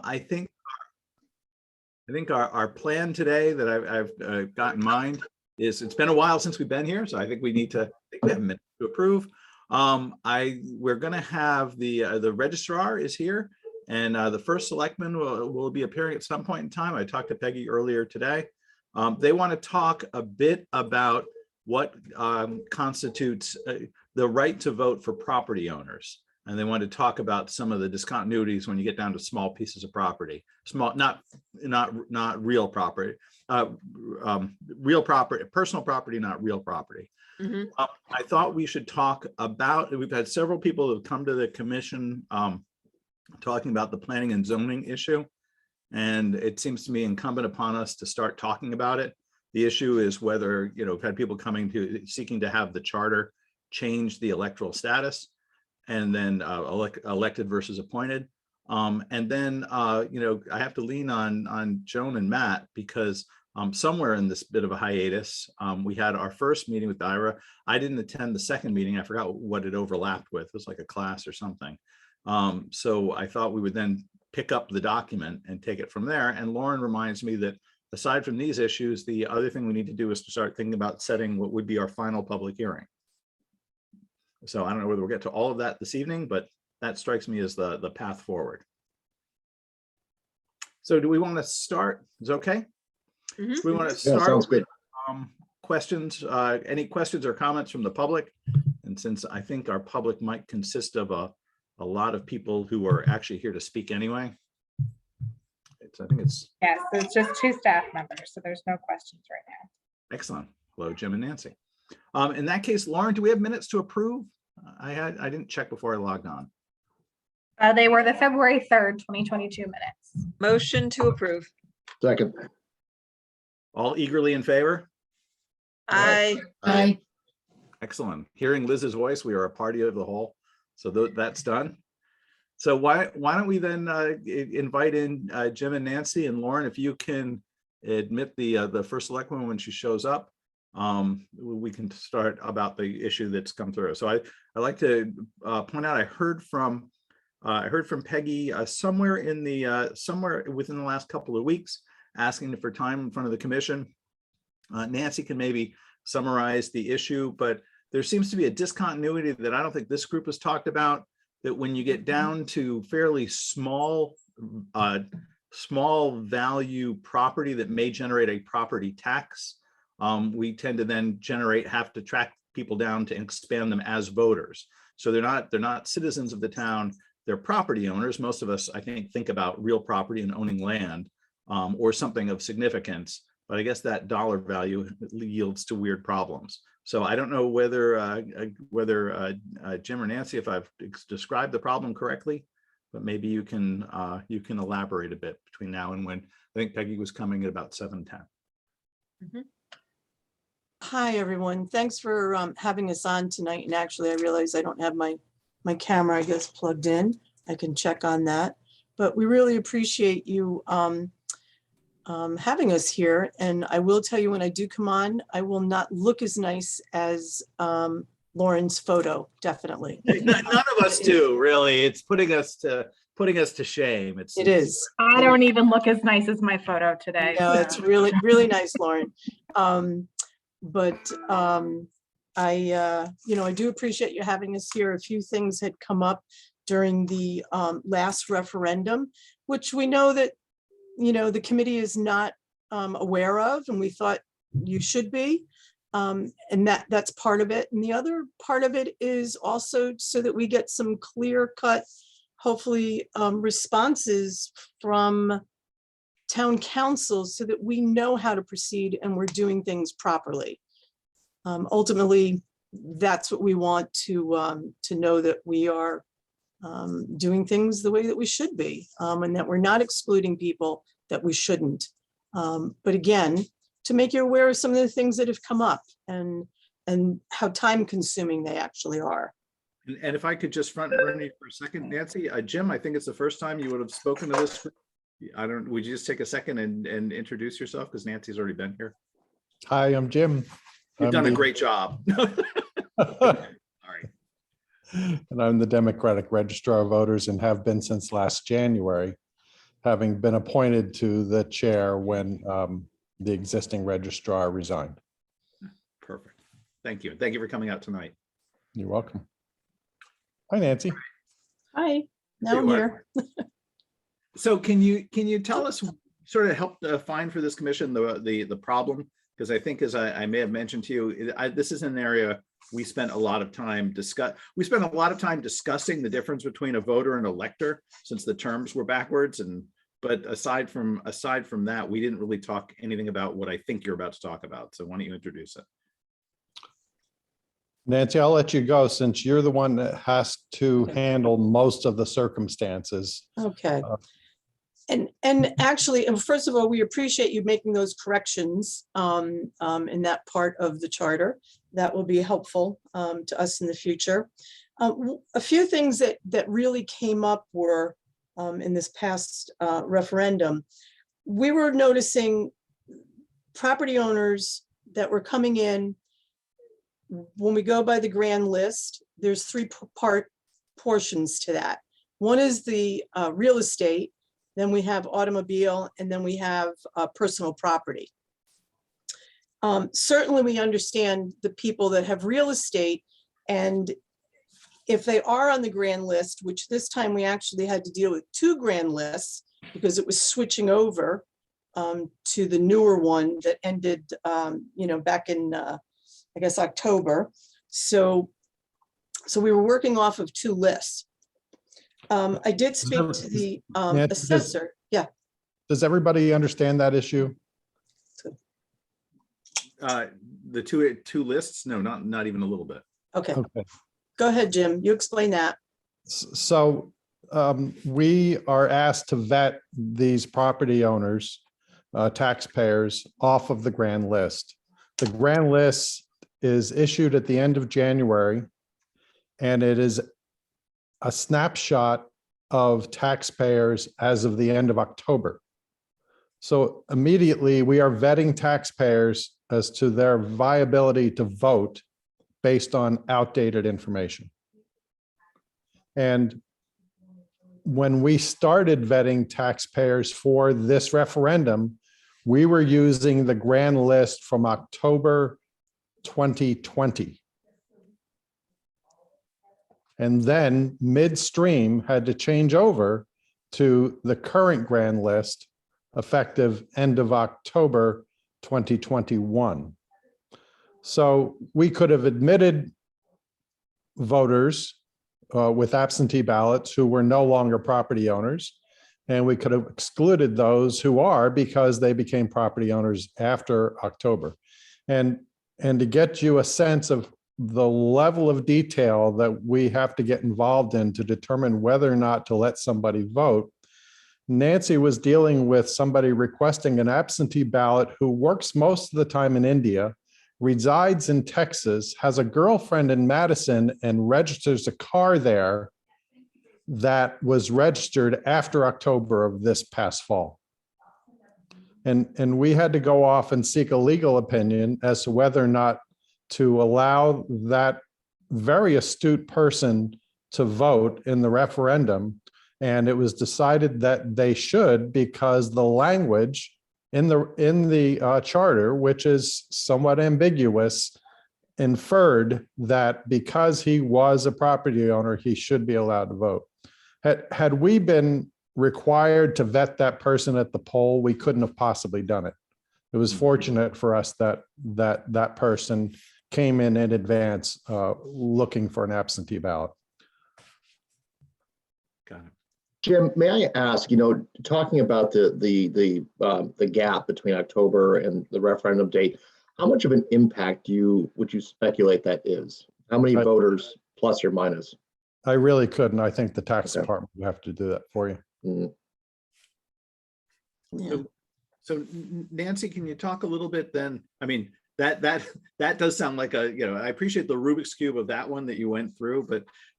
I think our plan today that I've got in mind is, it's been a while since we've been here, so I think we need to, I think we have a minute to approve. We're going to have the registrar is here, and the first selectman will be appearing at some point in time. I talked to Peggy earlier today. They want to talk a bit about what constitutes the right to vote for property owners. And they want to talk about some of the discontinuities when you get down to small pieces of property, small, not real property, real property, personal property, not real property. Mhm. I thought we should talk about, we've had several people who have come to the commission talking about the planning and zoning issue. And it seems to me incumbent upon us to start talking about it. The issue is whether, we've had people coming to seeking to have the charter change the electoral status, and then elected versus appointed. And then, I have to lean on Joan and Matt, because somewhere in this bit of a hiatus, we had our first meeting with Ira. I didn't attend the second meeting. I forgot what it overlapped with. It was like a class or something. So I thought we would then pick up the document and take it from there. And Lauren reminds me that aside from these issues, the other thing we need to do is to start thinking about setting what would be our final public hearing. So I don't know whether we'll get to all of that this evening, but that strikes me as the path forward. So do we want to start? Is it okay? Mhm. We want to Yeah, start sounds with good. questions, any questions or comments from the public? And since I think our public might consist of a lot of people who are actually here to speak anyway. I think it's Yes, it's just 2 staff members, so there's no questions right now. excellent. Hello, Jim and Nancy. In that case, Lauren, do we have minutes to approve? I didn't check before I logged on. They were the February 3rd, 2022 minutes. Motion to approve. Second. All eagerly in favor? Aye. Aye. Excellent. Hearing Liz's voice, we are a party of the whole. So that's done. So why don't we then invite in Jim and Nancy, and Lauren, if you can admit the first selectwoman when she shows up, we can start about the issue that's come through. So I like to point out, I heard from Peggy somewhere within the last couple of weeks, asking for time in front of the commission. Nancy can maybe summarize the issue, but there seems to be a discontinuity that I don't think this group has talked about, that when you get down to fairly small value property that may generate a property tax, we tend to then have to track people down to expand them as voters. So they're not citizens of the town, they're property owners. Most of us, I think about real property and owning land, or something of significance, but I guess that dollar value yields to weird problems. So I don't know whether Jim or Nancy, if I've described the problem correctly, but maybe you can elaborate a bit between now and when. I think Peggy was coming at about 7:10. Mhm. Hi, everyone. Thanks for having us on tonight. And actually, I realize I don't have my camera, I guess, plugged in. I can check on that. But we really appreciate you having us here. And I will tell you, when I do come on, I will not look as nice as Lauren's photo, definitely. None of us do, really. It's putting us to shame. It is. I don't even look as nice as my photo today. No, so. it's really, really nice, Lauren. I do appreciate you having us here. A few things had come up during the last referendum, which we know that, the committee is not aware of, and we thought you should be. And that's part of it. And the other part of it is also so that we get some clear cut, hopefully, responses from town councils so that we know how to proceed and we're doing things properly. Ultimately, that's what we want to know, that we are doing things the way that we should be, and that we're not excluding people that we shouldn't. But again, to make you aware of some of the things that have come up and how time consuming they actually are. And if I could just front run you for a second, Nancy, Jim, I think it's the first time you would have spoken to this. Would you just take a second and introduce yourself, because Nancy's already been here? Hi, I'm Jim. You've done a great job. All right. And I'm the Democratic Registrar of Voters and have been since last January. having been appointed to the chair when the existing registrar resigned. Perfect. Thank you. Thank you for coming out tonight. You're welcome. Hi, Nancy. Hi, now Hey, I'm Art. here. So can you tell us, sort of help define for this commission the problem? Because I think, as I may have mentioned to you, this is an area we spent a lot of time discussing the difference between a voter and elector, since the terms were backwards. But aside from that, we didn't really talk anything about what I think you're about to talk about. So why don't you introduce it? Nancy, I'll let you go since you're the one that has to handle most of the circumstances. Okay. And actually, and first of all, we appreciate you making those corrections in that part of the charter. That will be helpful to us in the future. A few things that really came up were in this past referendum. We were noticing property owners that were coming in. When we go by the grand list, there's three portions to that. One is the real estate, then we have automobile, and then we have personal property. Certainly we understand the people that have real estate, and if they are on the grand list, which this time we actually had to deal with 2 grand lists because it was switching over to the newer one that ended, back in, I guess, October. So we were working off of 2 lists. I did speak to the assessor. Yeah. Does everybody understand that issue? The two lists? No, not even a little bit. Okay, Okay. go ahead, Jim. You explain that. So we are asked to vet these property owners, taxpayers, off of the grand list. The grand list is issued at the end of January, and it is a snapshot of taxpayers as of the end of October. So immediately we are vetting taxpayers as to their viability to vote based on outdated information. And when we started vetting taxpayers for this referendum, we were using the grand list from October 2020. And then midstream had to change over to the current grand list effective end of October 2021. So we could have admitted voters with absentee ballots who were no longer property owners, and we could have excluded those who are because they became property owners after October. And to get you a sense of the level of detail that we have to get involved in to determine whether or not to let somebody vote, Nancy was dealing with somebody requesting an absentee ballot who works most of the time in India, resides in Texas, has a girlfriend in Madison, and registers a car there that was registered after October of this past fall. And we had to go off and seek a legal opinion as to whether or not to allow that very astute person to vote in the referendum. And it was decided that they should, because the language in the charter, which is somewhat ambiguous, inferred that because he was a property owner, he should be allowed to vote. Had we been required to vet that person at the poll, we couldn't have possibly done it. It was fortunate for us that person came in advance looking for an absentee ballot. Got it. Jim, may I ask, talking about the gap between October and the referendum date, how much of an impact would you speculate that is? How many voters, plus or minus? I really couldn't. I think the tax Okay. department would have to do that for you. Mm. Yeah. So Nancy, can you talk a little bit then? I mean, that does sound like I appreciate the Rubik's Cube of that one that you went through,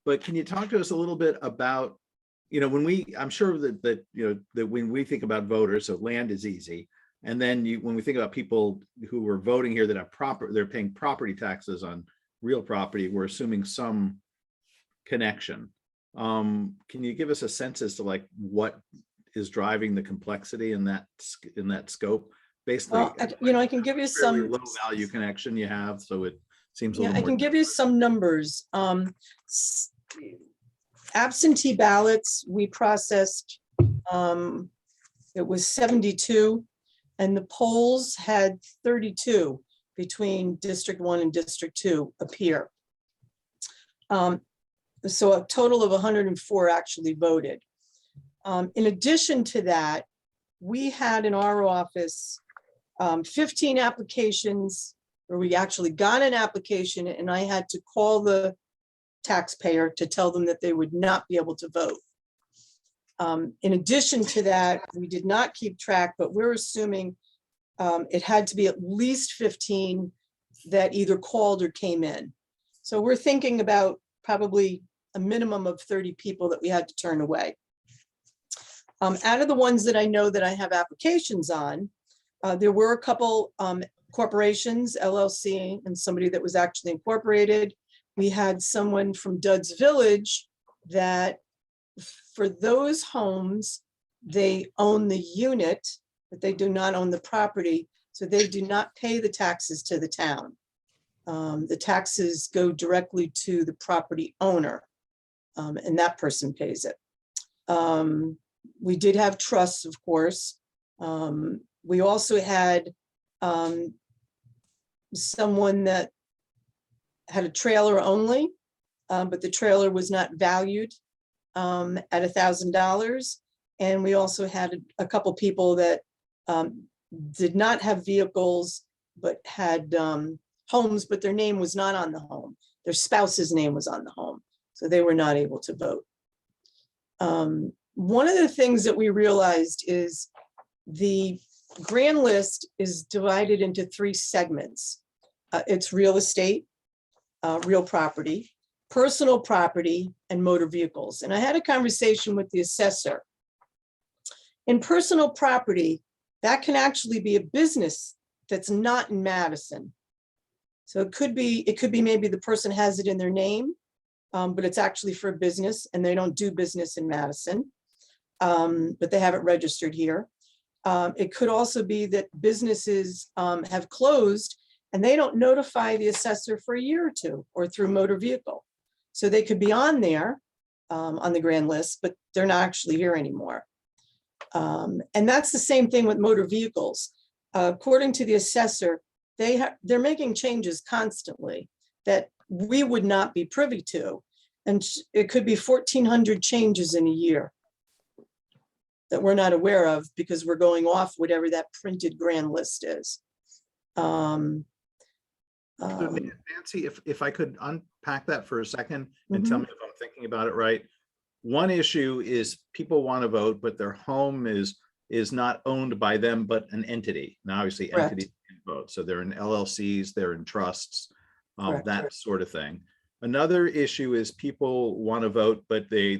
but can you talk to us a little bit about, I'm sure that when we think about voters, so land is easy. And then when we think about people who are voting here that they're paying property taxes on real property, we're assuming some connection. Can you give us a sense as to what is driving the complexity in that scope? Basically, Well, I can give you fairly some. low value connection you have, so it seems a Yeah, little I more. can give you some numbers. S- Absentee ballots, we processed, it was 72, and the polls had 32 between District 1 and District 2 appear. So a total of 104 actually voted. In addition to that, we had in our office 15 applications where we actually got an application and I had to call the taxpayer to tell them that they would not be able to vote. In addition to that, we did not keep track, but we're assuming it had to be at least 15 that either called or came in. So we're thinking about probably a minimum of 30 people that we had to turn away. Out of the ones that I know that I have applications on, there were a couple corporations, LLC, and somebody that was actually incorporated. We had someone from Dudd's Village that for those homes, they own the unit, but they do not own the property. So they do not pay the taxes to the town. The taxes go directly to the property owner, and that person pays it. We did have trusts, of course. We also had someone that had a trailer only, but the trailer was not valued at $1,000. And we also had a couple people that did not have vehicles, but had homes, but their name was not on the home. Their spouse's name was on the home. So they were not able to vote. One of the things that we realized is the grand list is divided into 3 segments. It's real estate, real property, personal property, and motor vehicles. And I had a conversation with the assessor. In personal property, that can actually be a business that's not in Madison. So it could be maybe the person has it in their name, but it's actually for a business and they don't do business in Madison, but they have it registered here. It could also be that businesses have closed and they don't notify the assessor for a year or 2 or through motor vehicle. So they could be on there on the grand list, but they're not actually here anymore. And that's the same thing with motor vehicles. According to the assessor, they're making changes constantly that we would not be privy to. And it could be 1,400 changes in a year that we're not aware of because we're going off whatever that printed grand list is. Nancy, if I could unpack that for a second and tell me if I'm thinking about it right. One issue is people want to vote, but their home is not owned by them, but an entity. Now, obviously, Correct. entities can vote. So they're in LLCs, they're in trusts, Correct. that sort of thing. Another issue is people want to vote, but they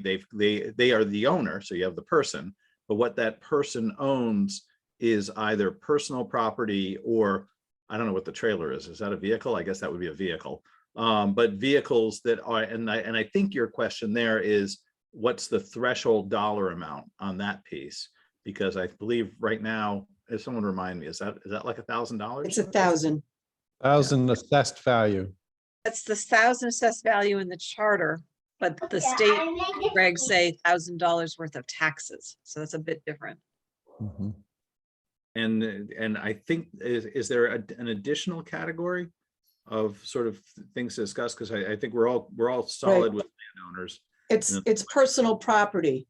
are the owner. So you have the person, but what that person owns is either personal property or I don't know what the trailer is. Is that a vehicle? I guess that would be a vehicle. But vehicles that are, and I think your question there is, what's the threshold dollar amount on that piece? Because I believe right now, if someone remind me, is that like $1,000? It's 1,000. 1,000 assessed value. That's the 1,000 assessed value in the charter, but the state regs say $1,000 worth of taxes. So that's a bit different. Mhm. And I think, is there an additional category of sort of things to discuss? Because I think we're all solid with landowners. It's personal property.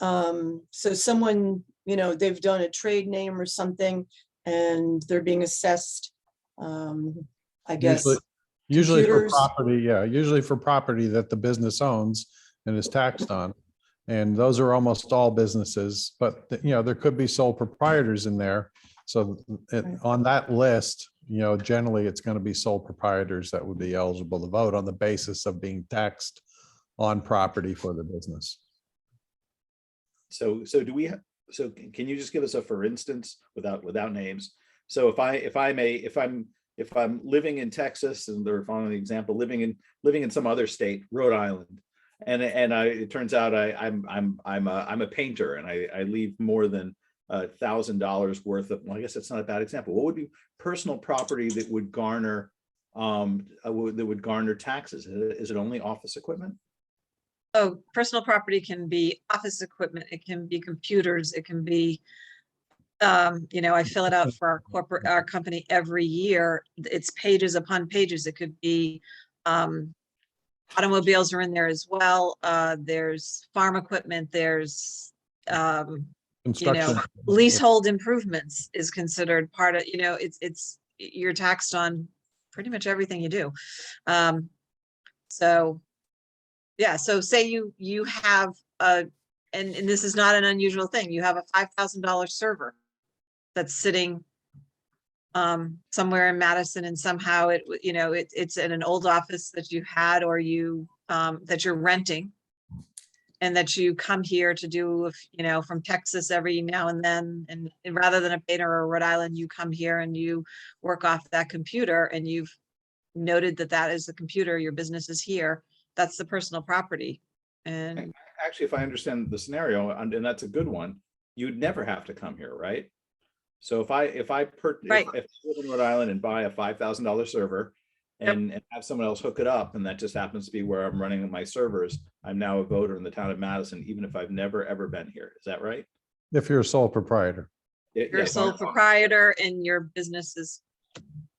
So someone, they've done a trade name or something and they're being assessed, I guess. Usually for computers. property, yeah, usually for property that the business owns and is taxed on. And those are almost all businesses, but there could be sole proprietors in there. So on that list, generally it's going to be sole proprietors that would be eligible to vote on the basis of being taxed on property for the business. So can you just give us a for instance without names? So if I'm living in Texas, and they're following the example, living in some other state, Rhode Island, it turns out I'm a painter, and I leave more than $1,000 worth of, well, I guess that's not a bad example. What would be personal property that would garner taxes? Is it only office equipment? Oh, personal property can be office equipment, it can be computers, it can be, I fill it out for our company every year. It's pages upon pages. It could be, automobiles are in there as well. There's farm equipment, there's, Construction. leasehold improvements is considered part of, you're taxed on pretty much everything you do. So, yeah, so say you have and this is not an unusual thing, you have a $5,000 server that's sitting somewhere in Madison, and somehow it's in an old office that you had, or that you're renting, and that you come here to do, from Texas every now and then, and rather than a Painter or Rhode Island, you come here and you work off that computer, and you've noted that is the computer, your business is here. That's the personal property. And Actually, if I understand the scenario, and that's a good one, you'd never have to come here, right? So if I Right. if I live in Rhode Island and buy a $5,000 server and have someone else hook it up, and that just happens to be where I'm running my servers, I'm now a voter in the town of Madison, even if I've never ever been here. Is that right? If you're a sole proprietor. you're a Yes, sole proprietor and your business is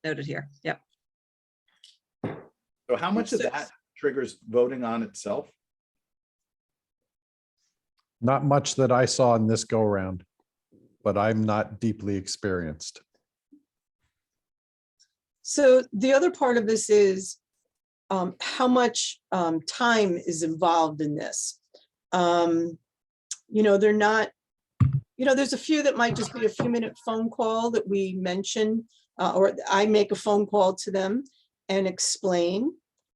noted here. Yep. So how much of that triggers voting on itself? Not much that I saw in this go round, but I'm not deeply experienced. So the other part of this is how much time is involved in this. They're not, there's a few that might just be a few minute phone call that we mention, or I make a phone call to them and explain,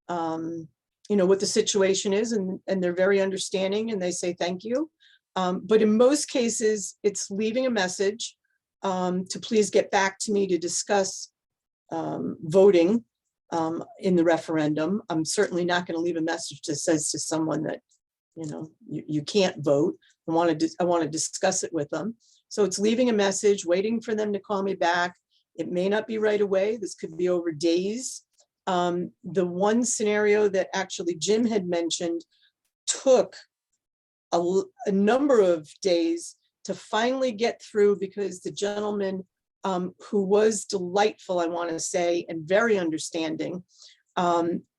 what the situation is, and they're very understanding, and they say thank you. But in most cases, it's leaving a message to please get back to me to discuss voting in the referendum. I'm certainly not going to leave a message that says to someone that, you can't vote. I want to discuss it with them. So it's leaving a message, waiting for them to call me back. It may not be right away. This could be over days. The one scenario that actually Jim had mentioned took a number of days to finally get through, because the gentleman who was delightful, I want to say, and very understanding,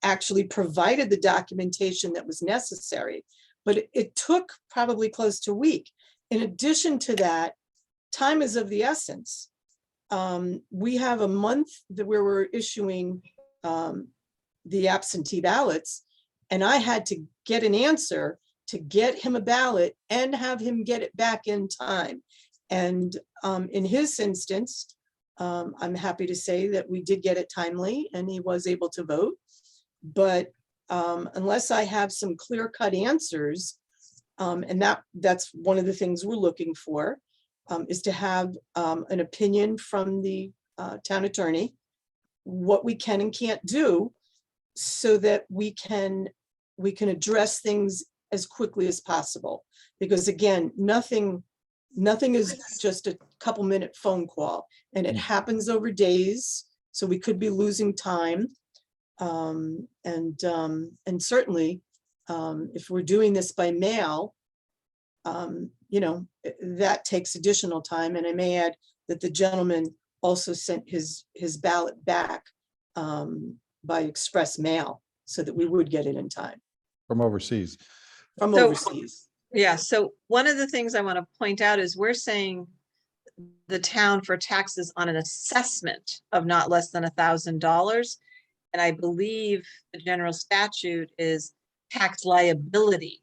actually provided the documentation that was necessary. But it took probably close to a week. In addition to that, time is of the essence. We have a month where we're issuing the absentee ballots, and I had to get an answer to get him a ballot and have him get it back in time. And in his instance, I'm happy to say that we did get it timely and he was able to vote. But unless I have some clear-cut answers, and that's one of the things we're looking for, is to have an opinion from the town attorney, what we can and can't do, so that we can address things as quickly as possible. Because again, nothing is just a couple minute phone call, and it happens over days. So we could be losing time. And certainly if we're doing this by mail, that takes additional time. And I may add that the gentleman also sent his ballot back by express mail, so that we would get it in time From overseas. from So- overseas. Yeah, so one of the things I want to point out is we're saying the town for taxes on an assessment of not less than $1,000. And I believe the general statute is tax liability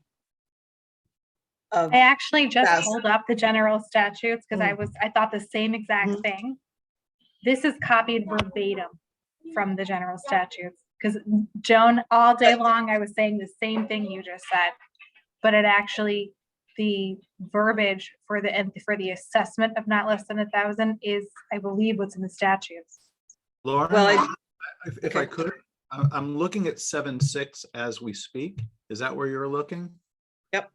of, I actually just Yes. pulled up the general statutes because I thought the same exact Mhm. thing. This is copied verbatim from the general statutes. Because Joan, all day long, I was saying the same thing you just said. But it actually, the verbiage for the assessment of not less than 1,000 is, I believe, what's in the statutes. Laura, well, if I Okay. could, I'm looking at 7.6 as we speak. Is that where you're looking? Yep.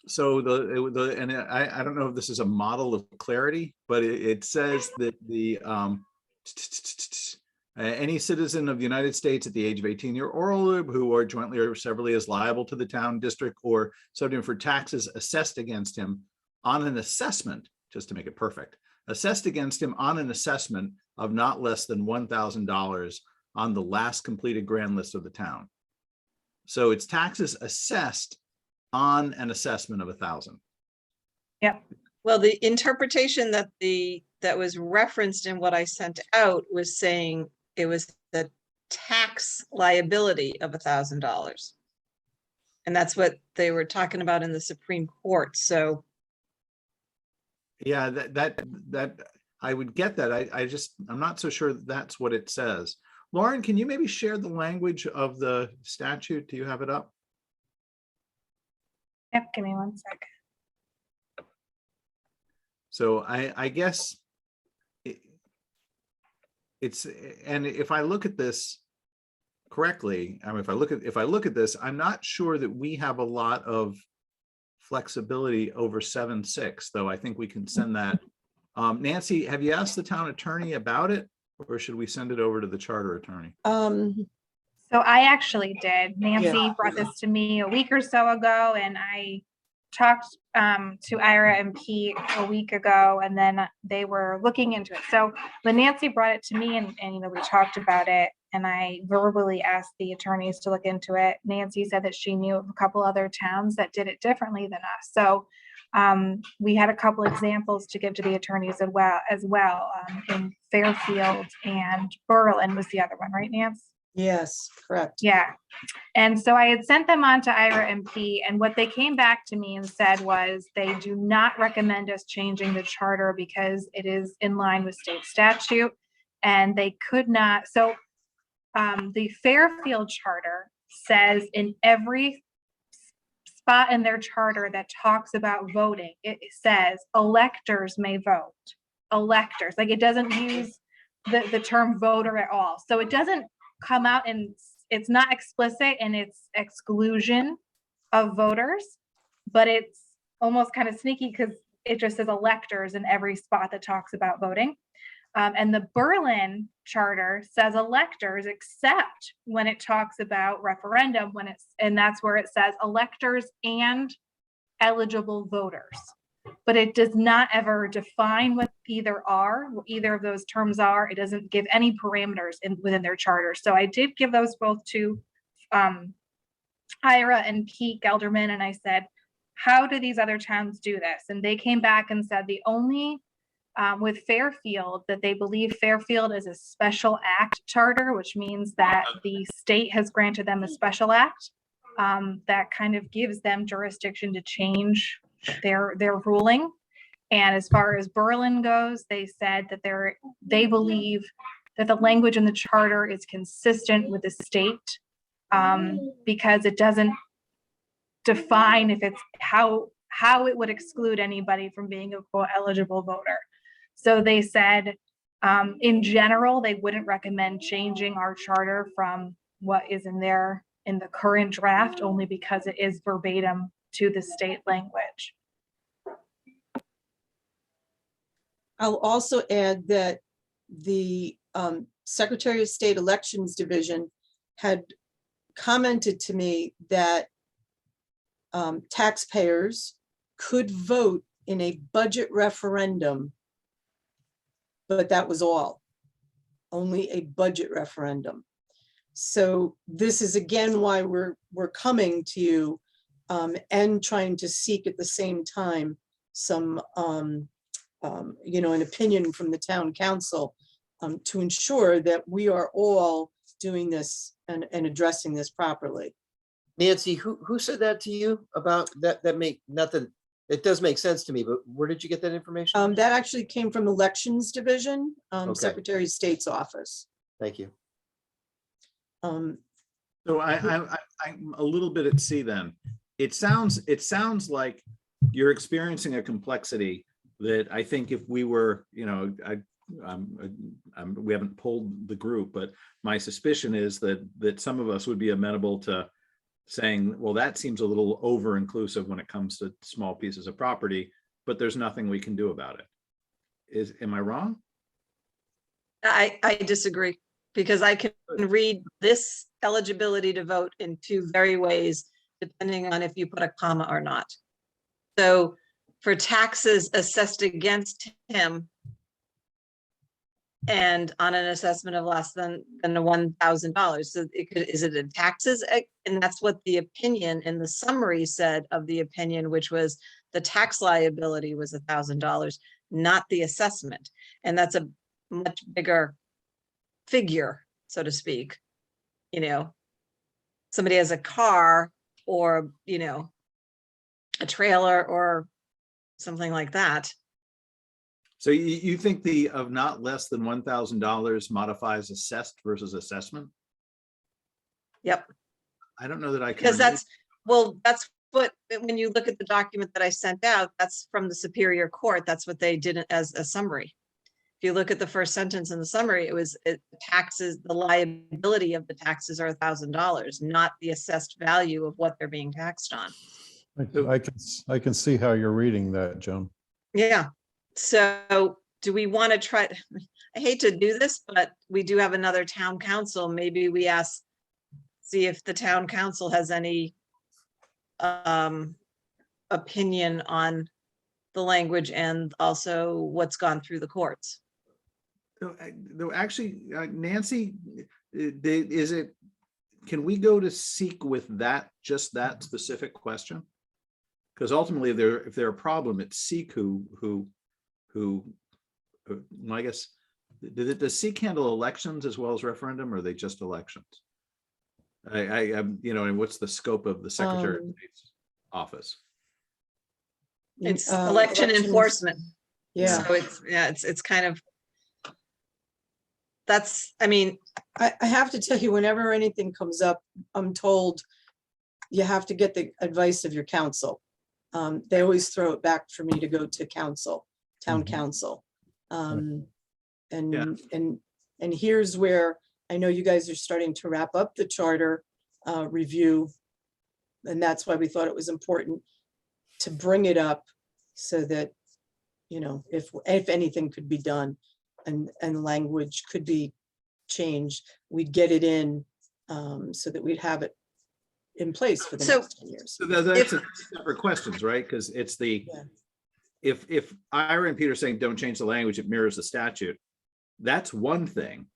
So and I don't know if this is a model of clarity, but it says that any citizen of the United States at the age of 18 years or older who are jointly or severally is liable to the town, district, or subject for taxes assessed against him on an assessment, just to make it perfect, assessed against him on an assessment of not less than $1,000 on the last completed grand list of the town. So it's taxes assessed on an assessment of 1,000. Well, the interpretation that was referenced in what I sent out was saying it was the tax liability of $1,000. And that's what they were talking about in the Supreme Court. So Yeah, that I would get that. I'm not so sure that's what it says. Lauren, can you maybe share the language of the statute? Do you have it up? Yep, give me one sec. So I guess it's, and if I look at this correctly, I mean, if I look at this, I'm not sure that we have a lot of flexibility over 7.6, though I think we can send that. Nancy, have you asked the town attorney about it, or should we send it over to the charter attorney? So I actually did. Nancy brought this to me a week or so ago, and I talked to Ira and Pete a week ago, and then they were looking into it. So when Nancy brought it to me, and we talked about it, and I verbally asked the attorneys to look into it. Nancy said that she knew of a couple other towns that did it differently than us. So we had a couple examples to give to the attorneys as well in Fairfield, and Berlin was the other one, right, Nance? Yes, correct. Yeah. And so I had sent them on to Ira and Pete, and what they came back to me and said was they do not recommend us changing the charter because it is in line with state statute, and they could not. So the Fairfield charter says in every spot in their charter that talks about voting, it says electors may vote. Electors, like it doesn't use the term voter at all. So it doesn't come out, and it's not explicit in its exclusion of voters, but it's almost kind of sneaky because it just says electors in every spot that talks about voting. And the Berlin charter says electors, except when it talks about referendum, and that's where it says electors and eligible voters. But it does not ever define what either of those terms are. It doesn't give any parameters within their charter. So I did give those both to Ira and Pete Gelderman, and I said, how do these other towns do this? And they came back and said the only with Fairfield, that they believe Fairfield is a special act charter, which means that the state has granted them a special act that kind of gives them jurisdiction to change their ruling. And as far as Berlin goes, they said that they believe that the language in the charter is consistent with the state because it doesn't define if it's how it would exclude anybody from being a quote eligible voter. So they said in general they wouldn't recommend changing our charter from what is in the current draft, only because it is verbatim to the state language. I'll also add that the Secretary of State Elections Division had commented to me that taxpayers could vote in a budget referendum, but that was all, only a budget referendum. So this is again why we're coming to you and trying to seek at the same time some an opinion from the town council to ensure that we are all doing this and addressing this properly. Nancy, who said that to you about that? It does make sense to me, but where did you get that information? That actually came from Elections Division, Okay. Secretary of State's office. Thank you. So I'm a little bit at sea then. It sounds like you're experiencing a complexity that I think if we were, we haven't polled the group, but my suspicion is that some of us would be amenable to saying, well, that seems a little over inclusive when it comes to small pieces of property, but there's nothing we can do about it. Am I wrong? I disagree, because I can read this eligibility to vote in two very ways, depending on if you put a comma or not. So for taxes assessed against him and on an assessment of less than $1,000. So is it in taxes? And that's what the opinion in the summary said of the opinion, which was the tax liability was $1,000, not the assessment. And that's a much bigger figure, so to speak. You know, somebody has a car or, you know, a trailer or something like that. So you think the of not less than $1,000 modifies assessed versus assessment? Yep. I don't know that I can. Because that's what, when you look at the document that I sent out, that's from the Superior Court. That's what they did as a summary. If you look at the first sentence in the summary, taxes, the liability of the taxes are $1,000, not the assessed value of what they're being taxed on. I can see how you're reading that, Joan. Yeah. So do we want to try? I hate to do this, but we do have another town council. Maybe we see if the town council has any opinion on the language and also what's gone through the courts. Though actually, Nancy, can we go to seek with that, just that specific question? Because ultimately, if they're a problem, it's seek who, I guess, does seek handle elections as well as referendum, or are they just elections? You know, and what's the scope of the Secretary of State's office? It's election enforcement. Yeah, So it's kind of, that's, I mean, I have to tell you, whenever anything comes up, I'm told you have to get the advice of your counsel. They always throw it back for me to go to council, town council. And here's where I know you guys are starting to wrap up the charter review. And that's why we thought it was important to bring it up so that, you know, if anything could be done and language could be changed, we'd get it in so that we'd have it in place for the next 10 years. So that's separate questions, right? Because it's if Ira and Peter saying don't change the language, it mirrors the statute. That's one thing.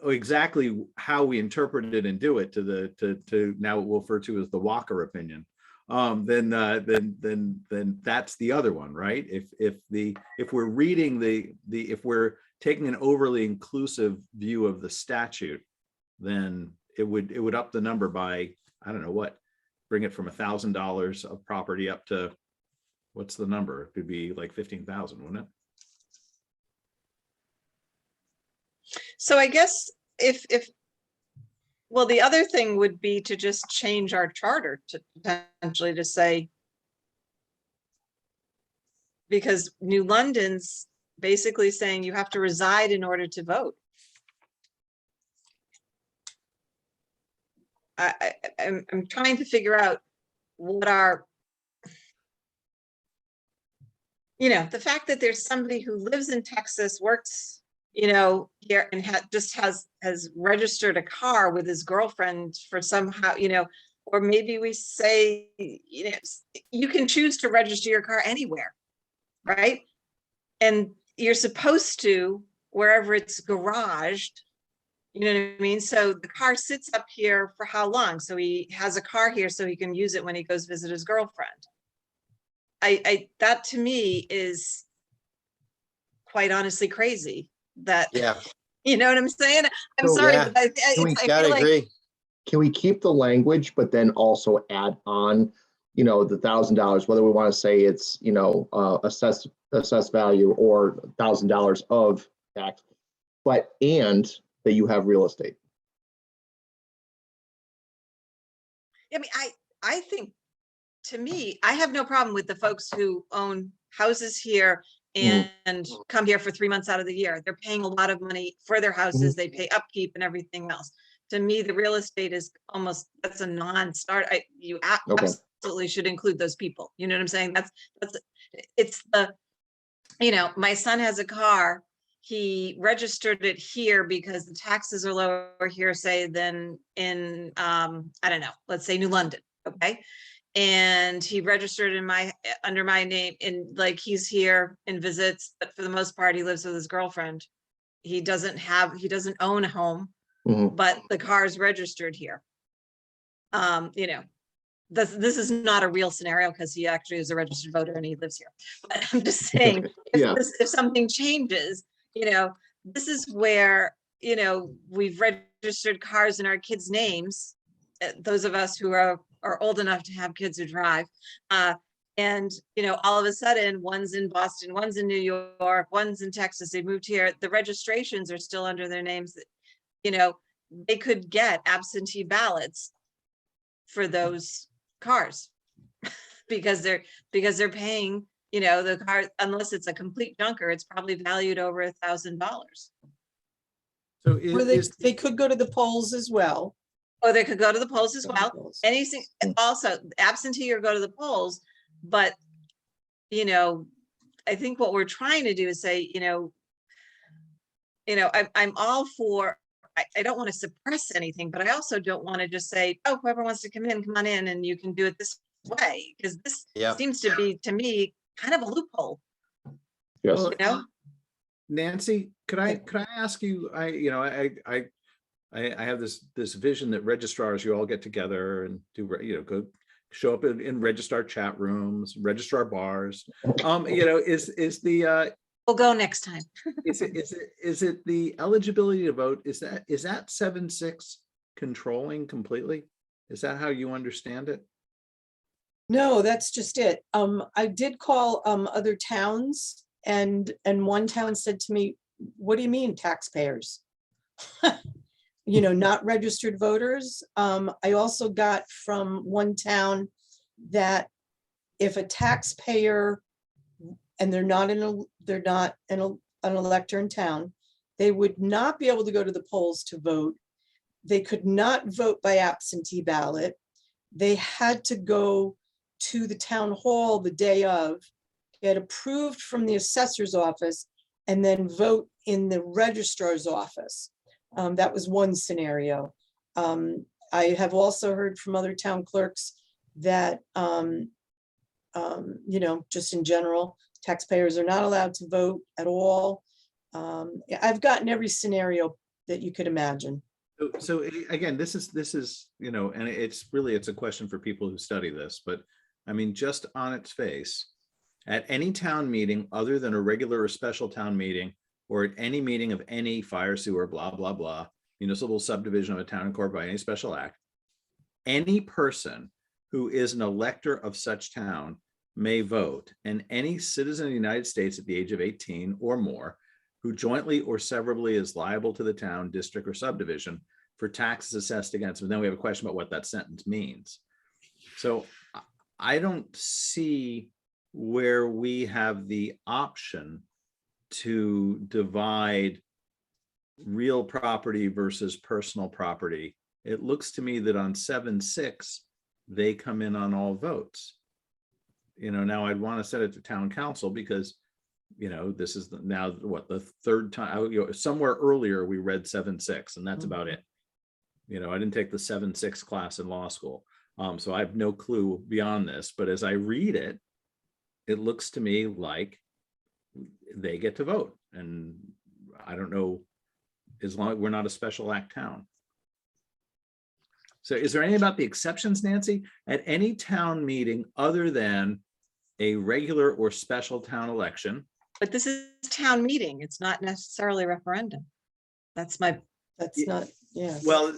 Exactly how we interpret it and do it to now what we'll refer to as the Walker opinion. Then that's the other one, right? If we're reading if we're taking an overly inclusive view of the statute, then it would up the number by, I don't know what, bring it from $1,000 of property up to, what's the number? It could be like 15,000, wouldn't it? so I guess well, the other thing would be to just change our charter to potentially to say, because New London's basically saying you have to reside in order to vote. I'm trying to figure out what the fact that there's somebody who lives in Texas, works, here and has registered a car with his girlfriend for somehow, or maybe we say, you can choose to register your car anywhere, right? And you're supposed to, wherever it's garaged, you know what I mean? So the car sits up here for how long? So he has a car here so he can use it when he goes visit his girlfriend. That to me is quite honestly crazy. That, you know what I'm saying? I'm sorry, but I feel like, agree. Can we keep the language, but then also add on, the $1,000, whether we want to say it's, assessed value or $1,000 of tax, and that you have real estate. I mean, I think, to me, I have no problem with the folks who own houses here and come here for 3 months out of the year. They're paying a lot of money for their houses. They pay upkeep and everything else. To me, the real estate is almost, that's a non-start. You Okay. absolutely should include those people. You know what I'm saying? It's the, you know, my son has a car. He registered it here because the taxes are lower here, say, than in, I don't know, let's say New London, okay? And he registered under my name, and like, he's here and visits, but for the most part, he lives with his girlfriend. He doesn't own a home, Mhm. but the car is registered here. You know, this is not a real scenario because he actually is a registered voter and he lives here. But I'm just saying, Yeah. if something changes, you know, this is where, you know, we've registered cars in our kids' names. Those of us who are old enough to have kids who drive. And, you know, all of a sudden, one's in Boston, one's in New York, one's in Texas, they moved here. The registrations are still under their names. You know, they could get absentee ballots for those cars because they're paying, you know, the car, unless it's a complete junker, it's probably valued over $1,000. So Or they could go to the polls as well. Or they could go to the polls as Go to the well. polls. Anything, also absentee or go to the polls. But, you know, I think what we're trying to do is say, you know, I'm all for, I don't want to suppress anything, but I also don't want to just say, oh, whoever wants to come on in and you can do it this way. Because this Yeah. seems to be, to me, kind of a loophole, Yes. Well, you know? Nancy, could I ask you, I have this vision that registrars, you all get together and do, you know, go show up in registrar chat rooms, registrar bars. You know, is the We'll go next time. is it the eligibility to vote? Is that 7-6 controlling completely? Is that how you understand it? No, that's just it. I did call other towns, and one town said to me, what do you mean taxpayers? You know, not registered voters. I also got from one town that if a taxpayer, and they're not an elector in town, they would not be able to go to the polls to vote. They could not vote by absentee ballot. They had to go to the town hall the day of, get approved from the assessor's office, and then vote in the registrar's office. That was one scenario. I have also heard from other town clerks that, you know, just in general, taxpayers are not allowed to vote at all. I've gotten every scenario that you could imagine. So again, this is, you know, and it's a question for people who study this, but I mean, just on its face, at any town meeting other than a regular or special town meeting, or at any meeting of any fire, sewer, blah, blah, blah, municipal subdivision of a town incorporated by any special act, any person who is an elector of such town may vote, and any citizen of the United States at the age of 18 or more who jointly or severally is liable to the town, district, or subdivision for taxes assessed against them. Then we have a question about what that sentence means. So I don't see where we have the option to divide real property versus personal property. It looks to me that on 7-6, they come in on all votes. You know, now I'd want to set it to town council because, you know, this is now what, the third time, you know, somewhere earlier we read 7-6 and that's about it. You know, I didn't take the 7-6 class in law school. So I have no clue beyond this, but as I read it, it looks to me like they get to vote. And I don't know, as long as we're not a special act town. So is there anything about the exceptions, Nancy? At any town meeting other than a regular or special town election? But this is town meeting. It's not necessarily a referendum. That's my, That's not, yeah. Well,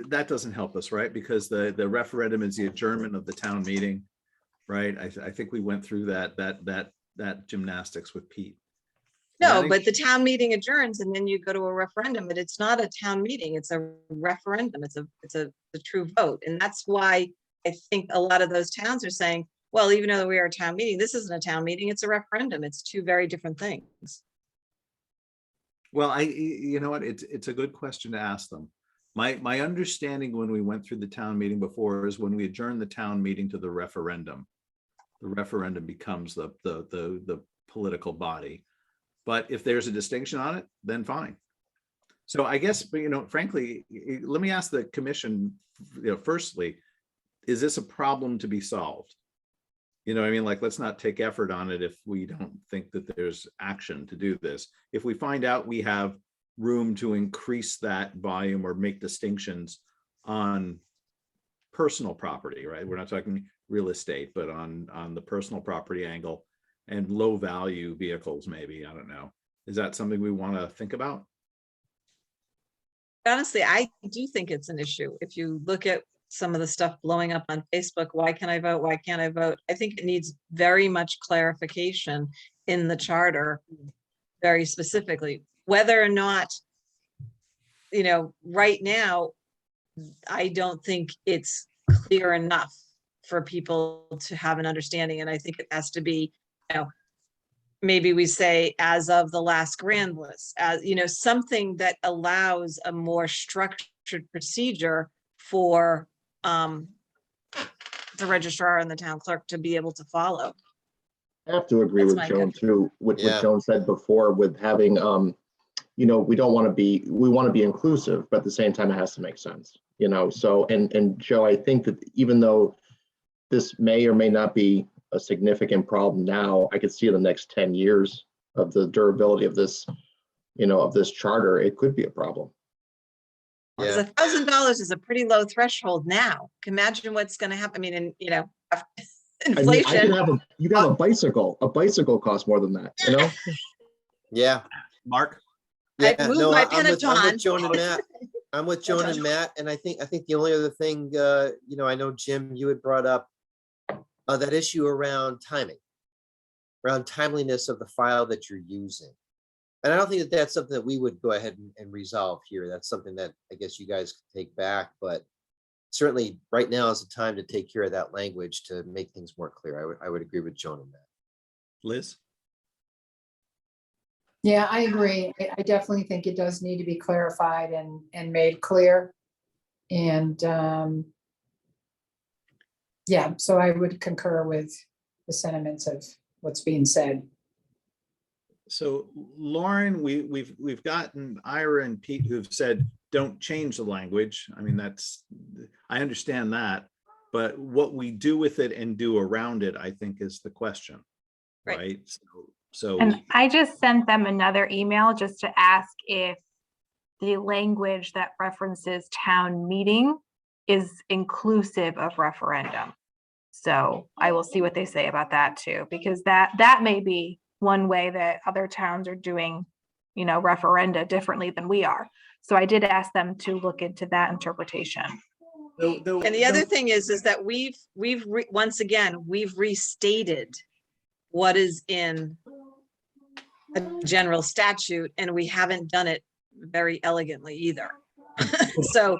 that doesn't help us, right? Because the referendum is the adjournment of the town meeting, right? I think we went through that gymnastics with Pete. no, but the town meeting adjourns and then you go to a referendum, but it's not a town meeting. It's a referendum. It's a true vote. And that's why I think a lot of those towns are saying, well, even though we are a town meeting, this isn't a town meeting, it's a referendum. It's two very different things. Well, you know what, it's a good question to ask them. My understanding when we went through the town meeting before is when we adjourn the town meeting to the referendum becomes the political body. But if there's a distinction on it, then fine. So I guess, you know, frankly, let me ask the commission, you know, firstly, is this a problem to be solved? You know what I mean? Like, let's not take effort on it if we don't think that there's action to do this. If we find out we have room to increase that volume or make distinctions on personal property, right? We're not talking real estate, but on the personal property angle and low value vehicles, maybe, I don't know. Is that something we want to think about? Honestly, I do think it's an issue. If you look at some of the stuff blowing up on Facebook, why can't I vote? Why can't I vote? I think it needs very much clarification in the charter, very specifically, whether or not, you know, right now, I don't think it's clear enough for people to have an understanding. And I think it has to be, you know, maybe we say as of the last grand list, as, you know, something that allows a more structured procedure for the registrar and the town clerk to be able to follow. I have to agree That's with my Joan gut. too, with Yeah. what Joan said before with having, you know, we want to be inclusive, but at the same time, it has to make sense, you know, so, and Joe, I think that even though this may or may not be a significant problem now, I could see in the next 10 years of the durability of this, you know, of this charter, it could be a problem. Because Yeah, $1,000 is a pretty low threshold now. Imagine what's going to happen. I mean, and you know, I mean, inflation. you can have a bicycle costs more than that, you know? yeah, Mark? yeah. moved No, my I'm with Peloton. Joan and Matt. I'm with Joan and Matt, and I think the only other thing, you know, I know, Jim, you had brought up that issue around timing, around timeliness of the file that you're using. And I don't think that that's something that we would go ahead and resolve here. That's something that I guess you guys could take back, but certainly right now is the time to take care of that language to make things more clear. I would agree with Joan on that. Liz? Yeah, I agree. I definitely think it does need to be clarified and made clear. And yeah, so I would concur with the sentiments of what's being said. So Lauren, we've gotten Ira and Pete who've said, don't change the language. I mean, I understand that, but what we do with it and do around it, I think is the question, Right. right? So And I just sent them another email just to ask if the language that references town meeting is inclusive of referendum. So I will see what they say about that too, because that may be one way that other towns are doing, you know, referenda differently than we are. So I did ask them to look into that interpretation. And the other thing is that once again, we've restated what is in a general statute, and we haven't done it very elegantly either. So,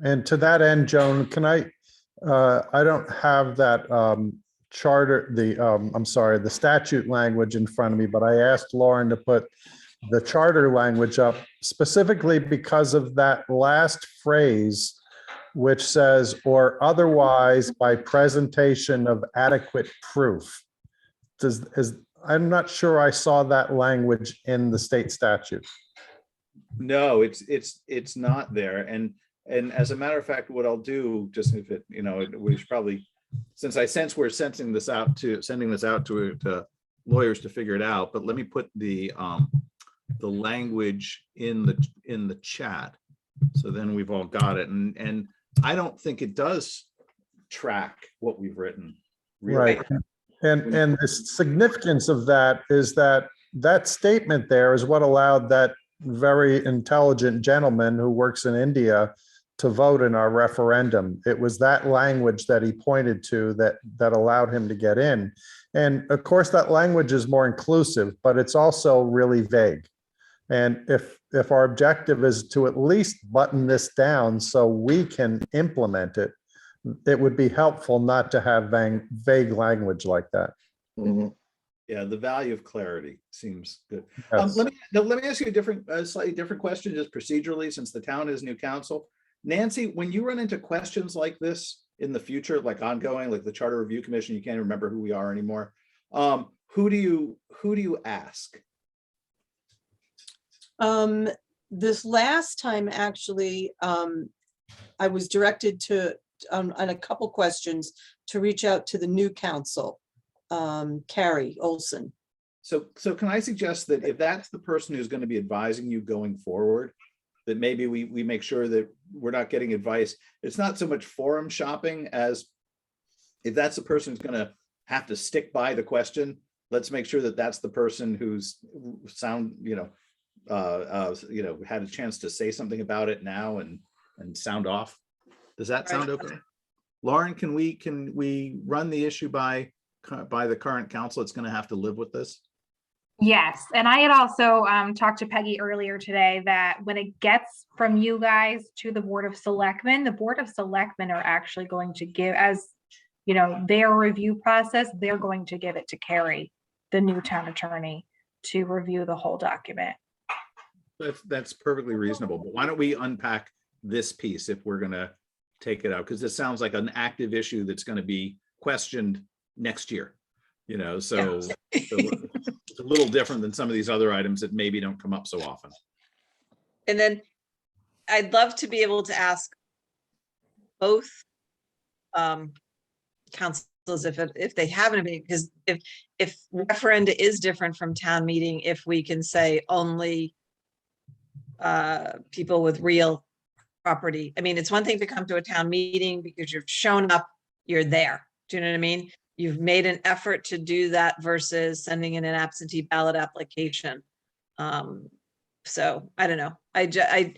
And to that end, Joan, can I don't have that charter, the statute language in front of me, but I asked Lauren to put the charter language up specifically because of that last phrase, which says, or otherwise by presentation of adequate proof. I'm not sure I saw that language in the state statute. no, it's not there. And as a matter of fact, what I'll do, just if it, you know, we should probably, since I sense we're sending this out to lawyers to figure it out, but let me put the language in the chat. So then we've all got it. And I don't think it does track what we've written. Really. Right. And the significance of that is that statement there is what allowed that very intelligent gentleman who works in India to vote in our referendum. It was that language that he pointed to that allowed him to get in. And of course, that language is more inclusive, but it's also really vague. And if our objective is to at least button this down so we can implement it, it would be helpful not to have vague language like that. Mhm. Yeah, the value of clarity seems good. Yes. Let me ask you a slightly different question, just procedurally, since the town has new council. Nancy, when you run into questions like this in the future, like ongoing, like the Charter Review Commission, you can't remember who we are anymore. Who do you ask? This last time, actually, I was directed to, on a couple questions, to reach out to the new council, Carrie Olson. So can I suggest that if that's the person who's going to be advising you going forward, that maybe we make sure that we're not getting advice. It's not so much forum shopping as if that's the person who's going to have to stick by the question, let's make sure that that's the person who's had a chance to say something about it now and sound off. Does that sound okay? Lauren, can we run the issue by the current council? It's going to have to live with this. Yes, and I had also talked to Peggy earlier today that when it gets from you guys to the Board of Selectmen, the Board of Selectmen are actually going to give, as you know, their review process, they're going to give it to Carrie, the new town attorney, to review the whole document. That's perfectly reasonable, but why don't we unpack this piece if we're going to take it out? Because this sounds like an active issue that's going to be questioned next year, so it's a little different than some of these other items that maybe don't come up so often. And then I'd love to be able to ask both councils if they have any, because if referenda is different from town meeting, if we can say only people with real property. I mean, it's one thing to come to a town meeting because you've shown up, you're there. Do you know what I mean? You've made an effort to do that versus sending in an absentee ballot application. So I don't know. I don't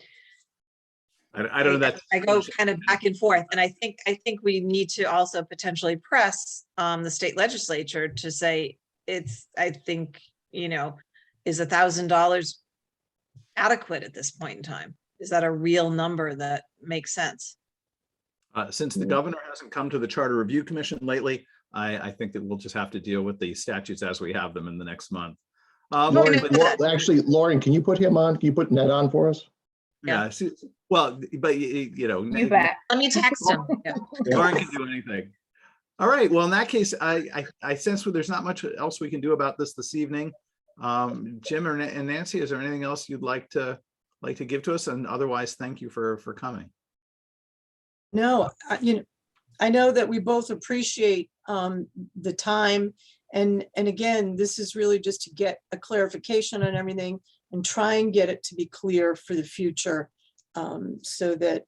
know that I go kind of back and forth, and I think we need to also potentially press the state legislature to say is $1,000 adequate at this point in time? Is that a real number that makes sense? Since the governor hasn't come to the Charter Review Commission lately, I think that we'll just have to deal with the statutes as we have them in the next month. Lauren, actually, Lauren, can you put him on? Can you put Ned on for us? Yeah. Well, but You bet. Let me text him. Yeah. Lauren can do anything. All right. Well, in that case, I sense there's not much else we can do about this evening. Jim and Nancy, is there anything else you'd like to give to us? And otherwise, thank you for coming. No, I know that we both appreciate the time. And again, this is really just to get a clarification on everything and try and get it to be clear for the future, so that,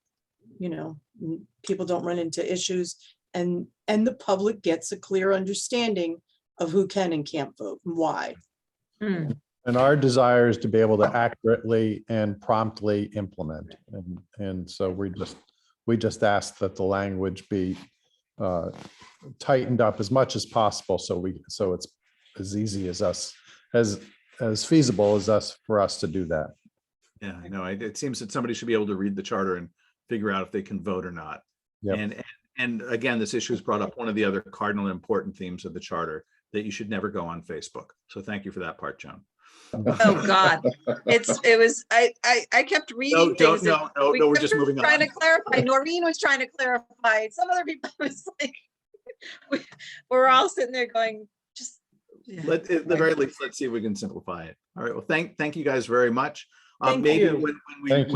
people don't run into issues and the public gets a clear understanding of who can and can't vote and why. Hmm. And our desire is to be able to accurately and promptly implement. And so we just ask that the language be tightened up as much as possible. So it's as easy as feasible for us to do that. Yeah, I know. It seems that somebody should be able to read the charter and figure out if they can vote or not. Yep. And again, this issue has brought up one of the other cardinal important themes of the charter, that you should never go on Facebook. So thank you for that part, Joan. Oh God, I kept reading things. No, we're just moving on. Trying to clarify. Noreen was trying to clarify. Some other people was like, we're all sitting there going, just. Yeah. At the very least, let's see if we can simplify it. All right. Well, thank you guys very much. Thank Maybe you. when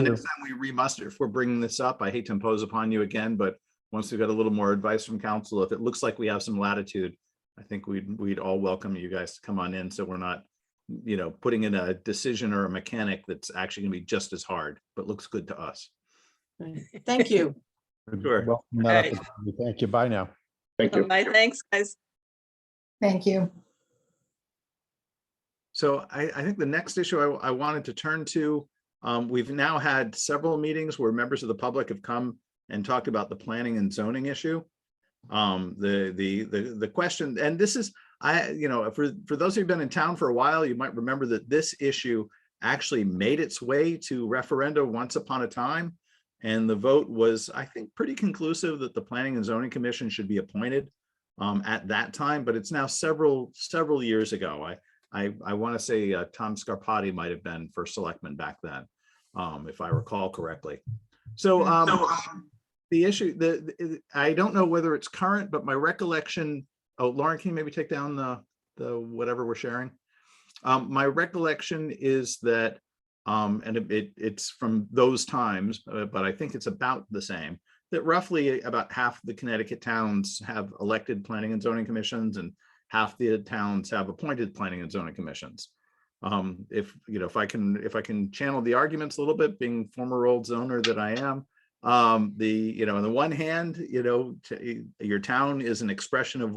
next time we remuster, if we're bringing this up, I hate to impose upon you again, but once we've got a little more advice from council, if it looks like we have some latitude, I think we'd all welcome you guys to come on in, so we're not, putting in a decision or a mechanic that's actually gonna be just as hard, but looks good to us. Thank you. Sure. Well, right. thank you. Bye now. Thank you. My thanks, guys. Thank you. So I think the next issue I wanted to turn to, we've now had several meetings where members of the public have come and talked about the planning and zoning issue. The question, and this is, for those who've been in town for a while, you might remember that this issue actually made its way to referenda once upon a time. And the vote was, I think, pretty conclusive that the Planning and Zoning Commission should be appointed at that time, but it's now several years ago. I want to say Tom Scarpati might have been first selectman back then, if I recall correctly. So the issue, I don't know whether it's current, but my recollection, oh, Lauren, can you maybe take down the whatever we're sharing? My recollection is that, and it's from those times, but I think it's about the same, that roughly about half the Connecticut towns have elected planning and zoning commissions and half the towns have appointed planning and zoning commissions. If I can channel the arguments a little bit, being former old zoner that I am, on the one hand, your town is an expression of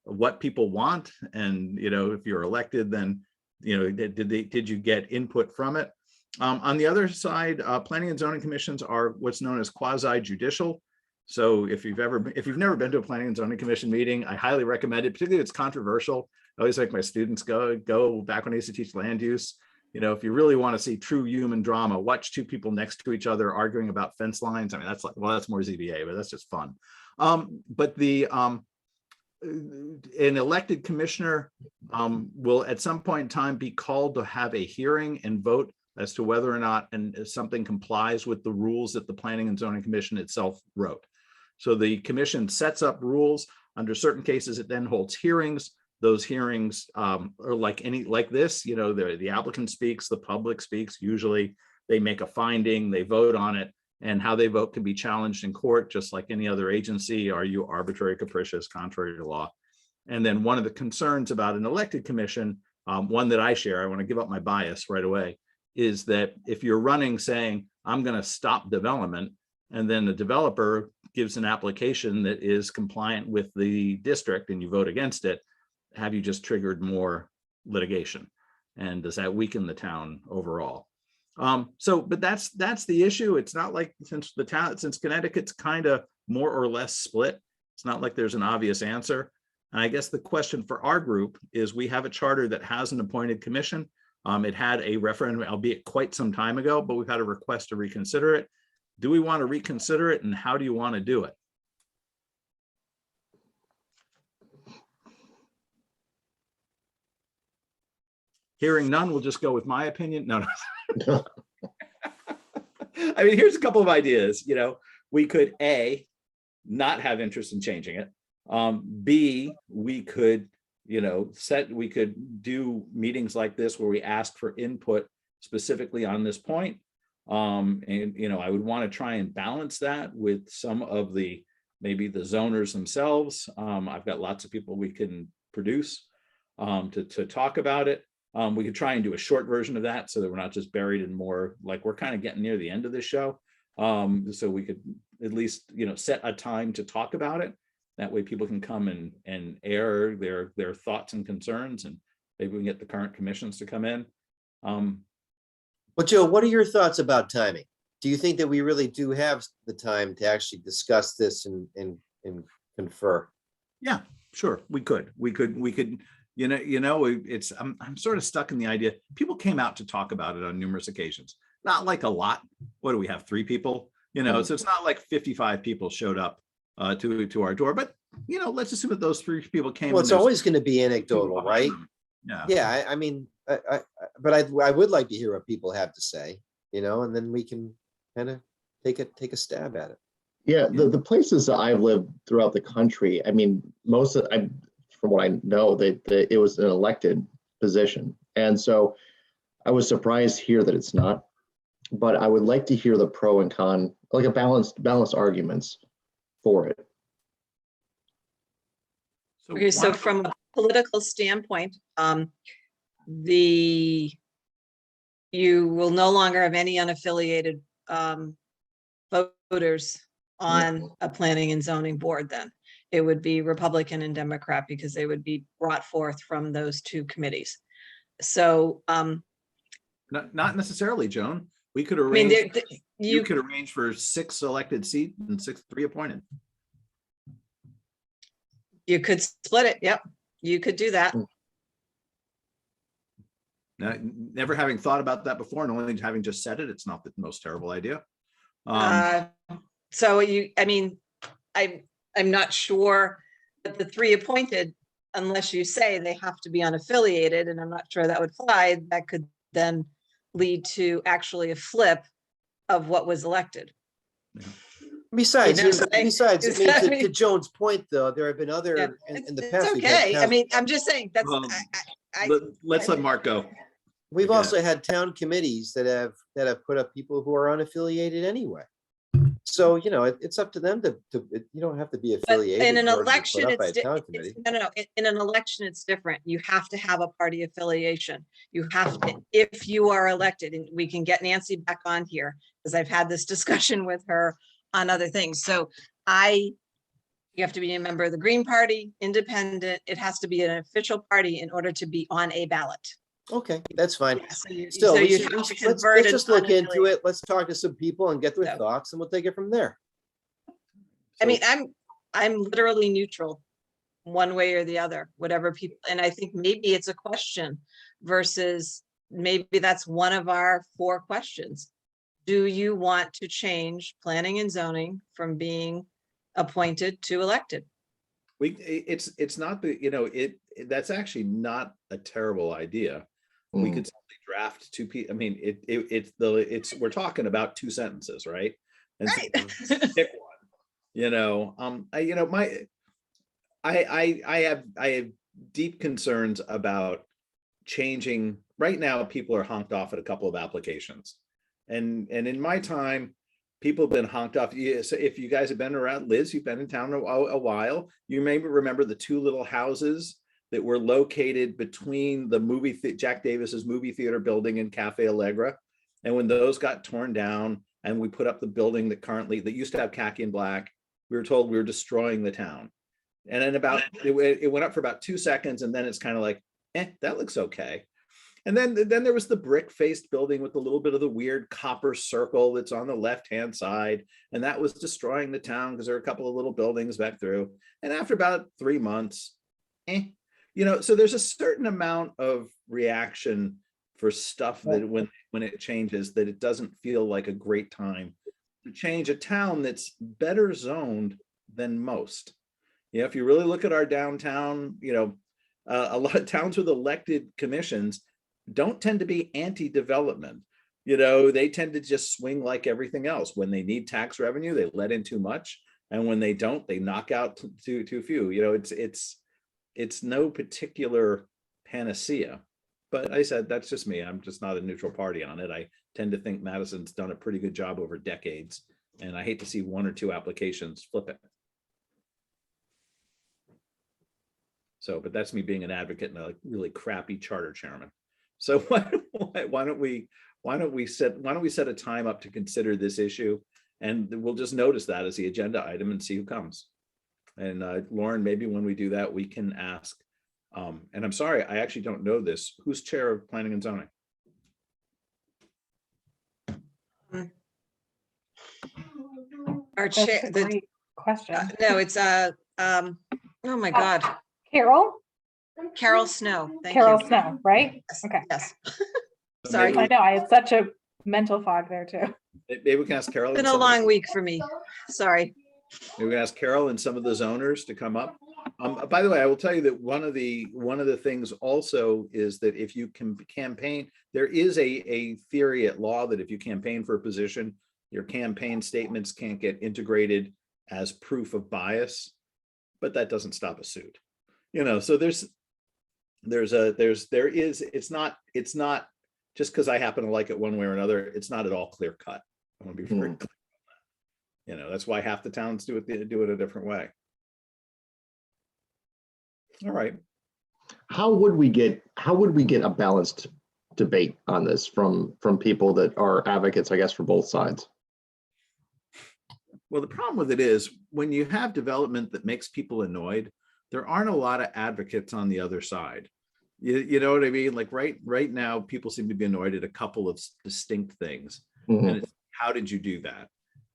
what people want, and if you're elected, then did you get input from it? On the other side, planning and zoning commissions are what's known as quasi judicial. So if you've never been to a planning and zoning commission meeting, I highly recommend it. Particularly, if it's controversial. I always make my students go back when I used to teach land use. If you really want to see true human drama, watch two people next to each other arguing about fence lines. I mean, that's more ZBA, but that's just fun. But an elected commissioner will at some point in time be called to have a hearing and vote as to whether or not something complies with the rules that the Planning and Zoning Commission itself wrote. So the commission sets up rules. Under certain cases, it then holds hearings. Those hearings are like this, the applicant speaks, the public speaks. Usually they make a finding, they vote on it, and how they vote can be challenged in court, just like any other agency. Are you arbitrary, capricious, contrary to law? And then one of the concerns about an elected commission, one that I share, I want to give up my bias right away, is that if you're running saying, I'm going to stop development, and then the developer gives an application that is compliant with the district and you vote against it, have you just triggered more litigation? And does that weaken the town overall? But that's the issue. It's not like since Connecticut's kind of more or less split, it's not like there's an obvious answer. And I guess the question for our group is, we have a charter that has an appointed commission. It had a referendum, albeit quite some time ago, but we've had a request to reconsider it. Do we want to reconsider it, and how do you want to do it? Hearing none, we'll just go with my opinion. No. I mean, here's a couple of ideas. We could A, not have interest in changing it. B, we could, we could do meetings like this where we ask for input specifically on this point. And I would want to try and balance that with some of maybe the zoners themselves. I've got lots of people we can produce to talk about it. We could try and do a short version of that so that we're not just buried in more, like we're kind of getting near the end of this show. So we could at least, set a time to talk about it. That way people can come and air their thoughts and concerns, and maybe we can get the current commissions to come in. Well, Joe, what are your thoughts about timing? Do you think that we really do have the time to actually discuss this and confer? Yeah, sure. We could, I'm sort of stuck in the idea. People came out to talk about it on numerous occasions, not like a lot. What do we have? 3 people, so it's not like 55 people showed up to our door, but let's assume that those 3 people came. Well, it's always going to be anecdotal, right? Yeah. I mean, but I would like to hear what people have to say, and then we can kind of take a stab at it. Yeah, the places that I've lived throughout the country, I mean, from what I know, that it was an elected position. And so I was surprised here that it's not, but I would like to hear the pro and con, like a balanced arguments for it. Okay, so from a political standpoint, you will no longer have any unaffiliated voters on a planning and zoning board. Then it would be Republican and Democrat, because they would be brought forth from those 2 committees. So not necessarily, Joan. We could arrange. I mean, you could arrange for 6 elected seats and 3 appointed. You could split it. Yep, you could do that. Now, never having thought about that before, and only having just said it, it's not the most terrible idea. So I mean, I'm not sure that the three appointed, unless you say they have to be unaffiliated, and I'm not sure that would fly, that could then lead to actually a flip of what was elected. Besides, You know what I'm besides, I saying? mean, to Joan's point, though, there have been Yeah, other, in the it's past. we've had okay. I town- mean, I'm just saying that's, Um, I- Let's let Mark go. We've Yeah. also had town committees that have put up people who are unaffiliated anyway. So, you know, it's up to them you don't have to be but affiliated. in an in order to be put election, up by a it's, town committee. no. In an election, it's different. You have to have a party affiliation. You have to, if you are elected, and we can get Nancy back on here, because I've had this discussion with her on other things. So you have to be a member of the Green Party, independent. It has to be an official party in order to be on a ballot. Okay, that's fine. So you, Still, so we you should, have to let's convert it. just look into it. Let's talk to some people and get their So- thoughts, and we'll take it from there. I mean, I'm literally neutral, one way or the other, whatever people, and I think maybe it's a question versus maybe that's one of our 4 questions. Do you want to change planning and zoning from being appointed to elected? It's not the, you know, that's actually not a terrible idea. We could simply draft 2 people. I mean, we're talking about 2 sentences, right? And so Right. pick one. You know, I have deep concerns about changing. Right now, people are honked off at a couple of applications, and in my time, people have been honked off. So if you guys have been around, Liz, you've been in town a while. You may remember the 2 little houses that were located between the Jack Davis's movie theater building and Cafe Allegra, and when those got torn down, and we put up the building that used to have khaki and black, we were told we were destroying the town. And then it went up for about 2 seconds, and then it's kind of like, that looks okay. And then there was the brick-faced building with a little bit of the weird copper circle that's on the left-hand side, and that was destroying the town because there are a couple of little buildings back through. And after about 3 months, you know, so there's a certain amount of reaction for stuff that when it changes, that it doesn't feel like a great time to change a town that's better zoned than most. You know, if you really look at our downtown, you know, a lot of towns with elected commissions don't tend to be anti-development. You know, they tend to just swing like everything else. When they need tax revenue, they let in too much, and when they don't, they knock out too few. You know, it's no particular panacea. But I said, that's just me. I'm just not a neutral party on it. I tend to think Madison's done a pretty good job over decades, and I hate to see 1 or 2 applications flip it. So, but that's me being an advocate and a really crappy charter chairman. So why don't we set a time up to consider this issue, and we'll just notice that as the agenda item and see who comes. And Lauren, maybe when we do that, we can ask. And I'm sorry, I actually don't know this. Who's chair of planning and zoning? Our That's chair, a great question. no, it's oh my God, Carol? Carol Snow. Thank Carol you. Snow, right? Yes, Okay. Yes. So Sorry. maybe I know, I had such a mental fog there too. Maybe we can ask Carol. It's been and a some of the- long week for me. Sorry. Maybe we can ask Carol and some of the zoners to come up. By the way, I will tell you that one of the things also is that if you can campaign, there is a theory at law that if you campaign for a position, your campaign statements can't get integrated as proof of bias, but that doesn't stop a suit. You know, so it's not just because I happen to like it one way or another, it's not at all clear cut. I want to be very clear. You know, that's why half the towns do it a different way. All right. How would we get a balanced debate on this from people that are advocates, I guess, for both sides? Well, the problem with it is when you have development that makes people annoyed, there aren't a lot of advocates on the other side. You know what I mean? Like right now, people seem to be annoyed at a couple of distinct things. Mhm. And it's, how did you do that?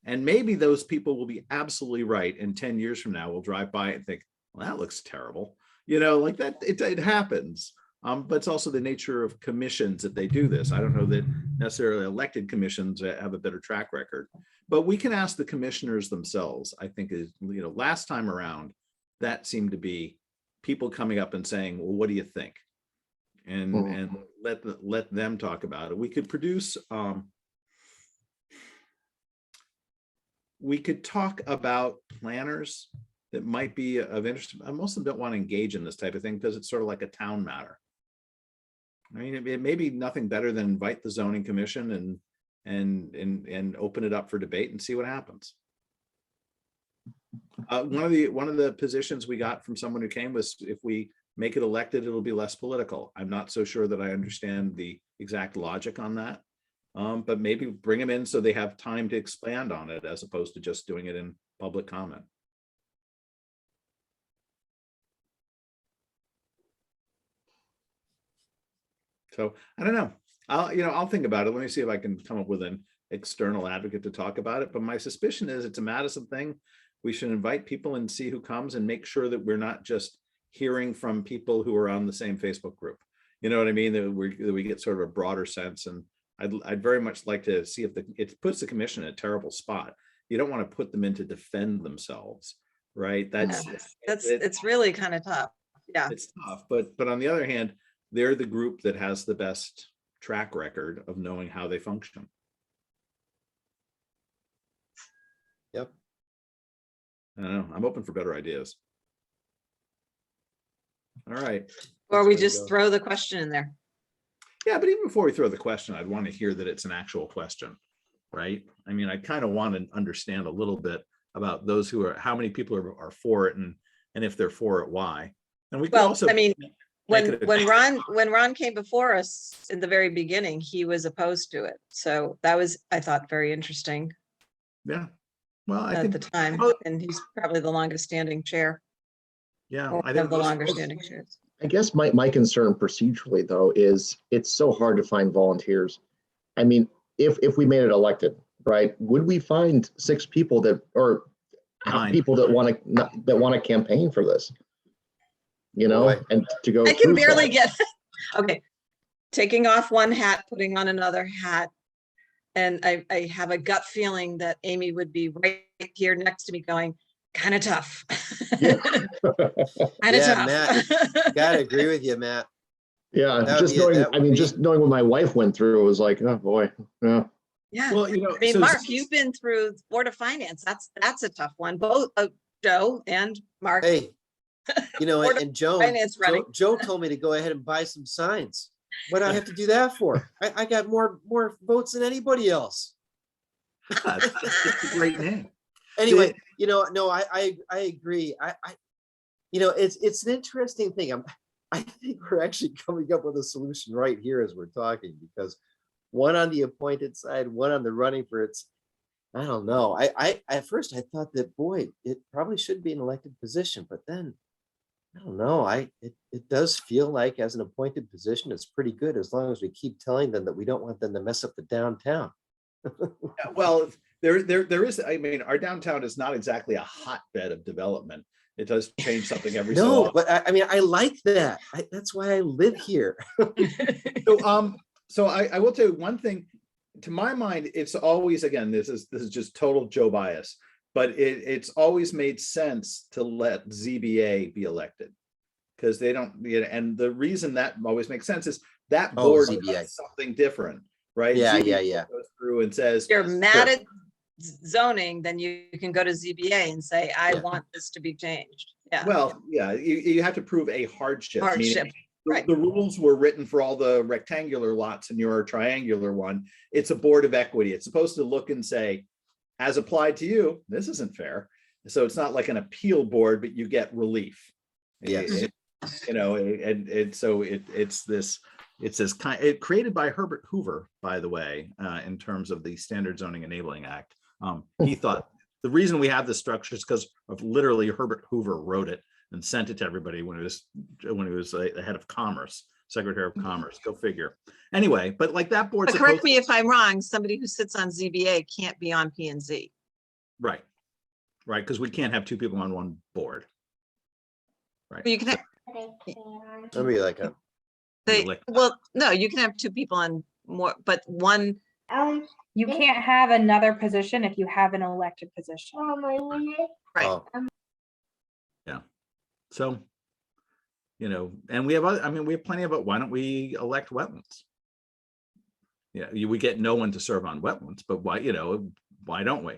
And maybe those people will be absolutely right. And 10 years from now, we'll drive by it and think, well, that looks terrible. You know, like that, it happens. But it's also the nature of commissions that they do this. I don't know that necessarily elected commissions have a better track record, but we can ask the commissioners themselves. I think is, last time around, that seemed to be people coming up and saying, well, what do you think? And let them talk about it. We could produce, we could talk about planners that might be of interest. Most of them don't want to engage in this type of thing because it's sort of like a town matter. I mean, it may be nothing better than invite the zoning commission and open it up for debate and see what happens. One of the positions we got from someone who came was, if we make it elected, it'll be less political. I'm not so sure that I understand the exact logic on that. But maybe bring them in so they have time to expand on it as opposed to just doing it in public comment. So I don't know. I'll think about it. Let me see if I can come up with an external advocate to talk about it. But my suspicion is it's a Madison thing. We should invite people and see who comes and make sure that we're not just hearing from people who are on the same Facebook group. You know what I mean? That we get sort of a broader sense. And I'd very much like to see if it puts the commission in a terrible spot. You don't want to put them in to defend themselves, right? It's really kind of tough. Yeah. It's tough, but on the other hand, they're the group that has the best track record of knowing how they function. Yep. I don't know. I'm open for better ideas. All right. Or we That's where just you go. throw the question in there. Yeah, but even before we throw the question, I'd want to hear that it's an actual question, right? I mean, I kind of want to understand a little bit about those who are, how many people are for it, and if they're for it, why. And we can Well, also, I mean, make it a- when Ron came before us in the very beginning, he was opposed to it. So that was, I thought, very interesting yeah. Well, I at think the time. Oh. And he's probably the longest standing chair, yeah, or I one think of the most- longer standing chairs. I guess my concern procedurally though is it's so hard to find volunteers. I mean, if we made it elected, right, would we find 6 people that, or Nine. people that want to campaign for this? Boy. And to go. I can through barely that. get, okay, taking off one hat, putting on another hat. And I have a gut feeling that Amy would be right here next to me going, kind of tough. Yeah. Kind of Yeah, tough. Matt, gotta agree with you, Matt. Yeah, That would just be- knowing, that I would mean, be- just knowing what my wife went through, it was like, oh boy, yeah. Yeah. Well, I mean, so Mark, you've been through Board of Finance. That's a tough one. Both Joe and Mark. Hey, Board of and Joe Finance running. told me to go ahead and buy some signs. What do I have to do that for? I got more votes than anybody else. that's a great name. Anyway, no, I agree. It's an interesting thing. I think we're actually coming up with a solution right here as we're talking, because one on the appointed side, one on the running for its, I don't know. I at first I thought that, boy, it probably should be an elected position, but then I don't know. It does feel like as an appointed position, it's pretty good as long as we keep telling them that we don't want them to mess up the downtown. Yeah, well, there is, I mean, our downtown is not exactly a hotbed of development. It does change something every so No, often. but I mean, I like that. That's why I live here. So I will tell you one thing, to my mind, it's always, again, this is just total Joe bias, but it's always made sense to let ZBA be elected. Because they don't, and the reason that always makes sense is that Oh, board ZBA. does something different, right? Yeah, ZBA yeah. Goes through and says, If you're mad Sure. at zoning, then you can go to ZBA and say, I Yeah. want this to be changed. Yeah. well, yeah, you have to prove a hardship. meaning Hardship, right. The rules were written for all the rectangular lots and your triangular one. It's a board of equity. It's supposed to look and say, as applied to you, this isn't fair. So it's not like an appeal board, but you get relief. Yes. And so it's this kind, it created by Herbert Hoover, by the way, in terms of the Standard Zoning Enabling Act. He thought the reason we have this structure is because of literally Herbert Hoover wrote it and sent it to everybody when he was the head of commerce, Secretary of Commerce. Go figure. Anyway, but like that board. But correct me if I'm wrong, somebody who sits on ZBA can't be on P and Z. Right, because we can't have 2 people on one board. Right. But you can have, Somebody like a, They, elect- well, no, you can have two people on more, but one, You can't have another position if you have an elected position. right, Oh, So, and we have other, I mean, we have plenty of it. Why don't we elect wetlands? Yeah, we get no one to serve on wetlands, but why don't we?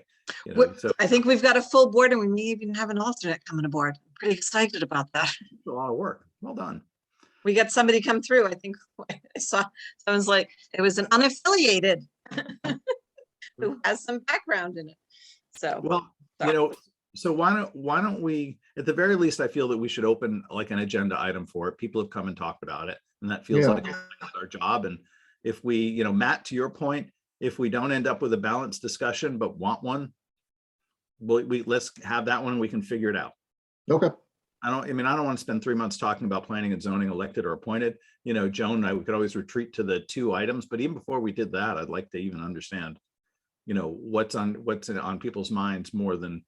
So I think we've got a full board and we may even have an alternate coming aboard. I'm pretty excited about that. it's a lot of work. Well done. We got somebody come through. I think I saw, someone's like, it was an unaffiliated who has some background in it. So, Well, so why don't we, at the very least, I feel that we should open like an agenda item for it. People have come and talked about it, and that feels Yeah. like it's our job. And if we, Matt, to your point, if we don't end up with a balanced discussion but want one, let's have that one. We can figure it out. Okay. I don't want to spend 3 months talking about planning and zoning, elected or appointed. Joan and I, we could always retreat to the two items, but even before we did that, I'd like to even understand, what's on people's minds more than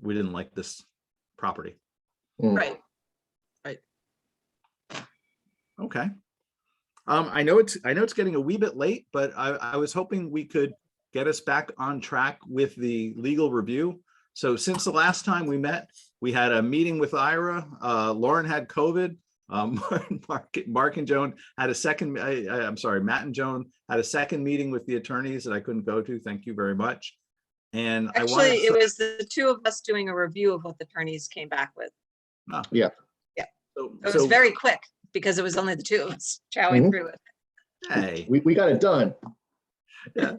we didn't like this property. right. Okay. I know it's getting a wee bit late, but I was hoping we could get us back on track with the legal review. So since the last time we met, we had a meeting with Ira. Lauren had COVID. Mark and Joan had a second. I'm sorry, Matt and Joan had a second meeting with the attorneys that I couldn't go to. Thank you very much. And Actually, it was the two of us doing a review of what the attorneys came back with. Yeah. It was very quick because it was only the two of us chowing through it. Hey. We got it done. Yeah.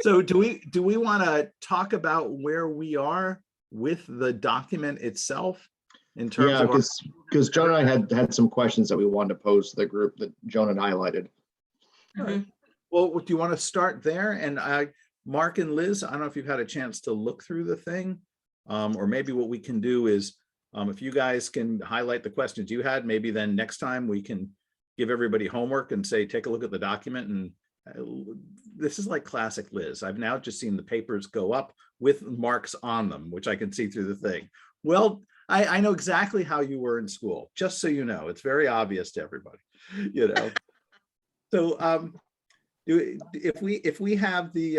So do we want to talk about where we are with the document itself in terms Yeah, of because Joan and I had some questions that we wanted to pose to the group that Joan had highlighted. Mhm. Well, do you want to start there? And Mark and Liz, I don't know if you've had a chance to look through the thing, or maybe what we can do is, if you guys can highlight the questions you had, maybe then next time we can give everybody homework and say, take a look at the document. And this is like classic Liz. I've now just seen the papers go up with marks on them, which I can see through the thing. Well, I know exactly how you were in school, just so you know. It's very obvious to everybody, So if we have the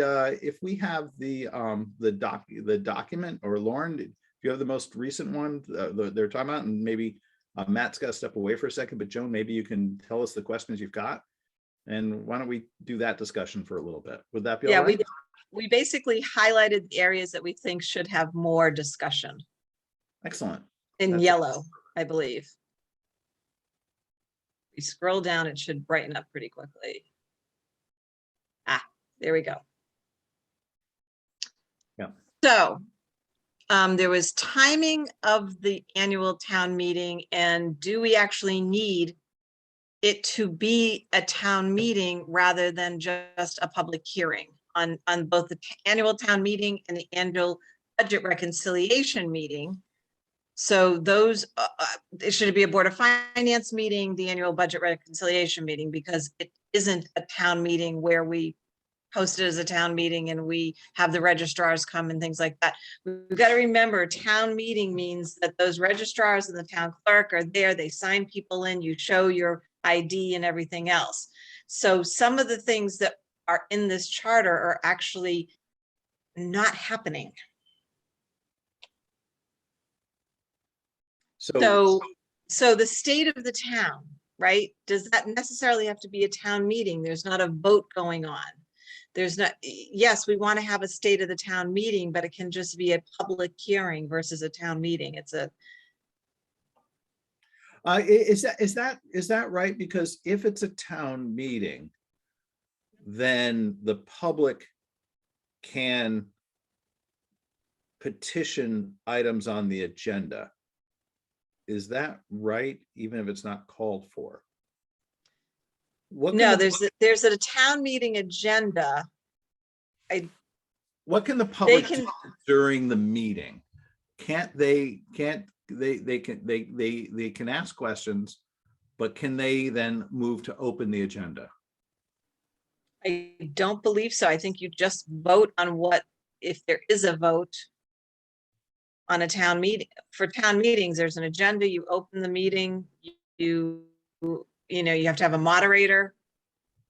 document, or Lauren, if you have the most recent one they're talking about, and maybe Matt's got to step away for a second, but Joan, maybe you can tell us the questions you've got, and why don't we do that discussion for a little bit? Would that be all Yeah, right? we basically highlighted the areas that we think should have more discussion Excellent. in That's- yellow, I believe. We scroll down, it should brighten up pretty quickly. There we go. Yeah. So there was timing of the annual town meeting, and do we actually need it to be a town meeting rather than just a public hearing on both the annual town meeting and the annual budget reconciliation meeting? So those, it should be a Board of Finance meeting, the annual budget reconciliation meeting, because it isn't a town meeting where we post it as a town meeting and we have the registrars come and things like that. We've got to remember, town meeting means that those registrars and the town clerk are there, they sign people in, you show your ID and everything else. So some of the things that are in this charter are actually not happening. So the state of the town, right? Does that necessarily have to be a town meeting? There's not a vote going on. There's not, yes, we want to have a state of the town meeting, but it can just be a public hearing versus a town meeting. It's a, Is that right? Because if it's a town meeting, then the public can petition items on the agenda. Is that right? Even if it's not called for? no, there's a town meeting agenda. What can the public can- do during the meeting? They can ask questions, but can they then move to open the agenda? I don't believe so. I think you just vote on what, if there is a vote on a town meeting. For town meetings, there's an agenda, you open the meeting, you you have to have a moderator.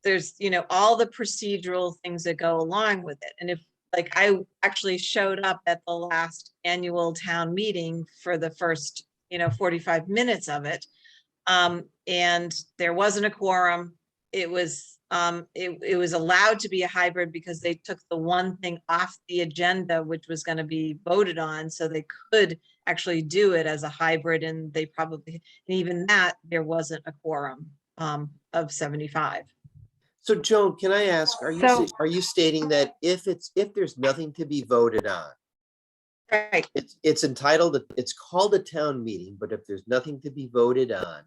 There's, all the procedural things that go along with it. And if, like, I actually showed up at the last annual town meeting for the first, 45 minutes of it. And there wasn't a quorum. It was, it was allowed to be a hybrid because they took the one thing off the agenda, which was going to be voted on. So they could actually do it as a hybrid, and they probably, and even that, there wasn't a quorum of 75. So Joan, can I ask, are you stating that if there's nothing to be voted on, Right. it's entitled, it's called a town meeting, but if there's nothing to be voted on,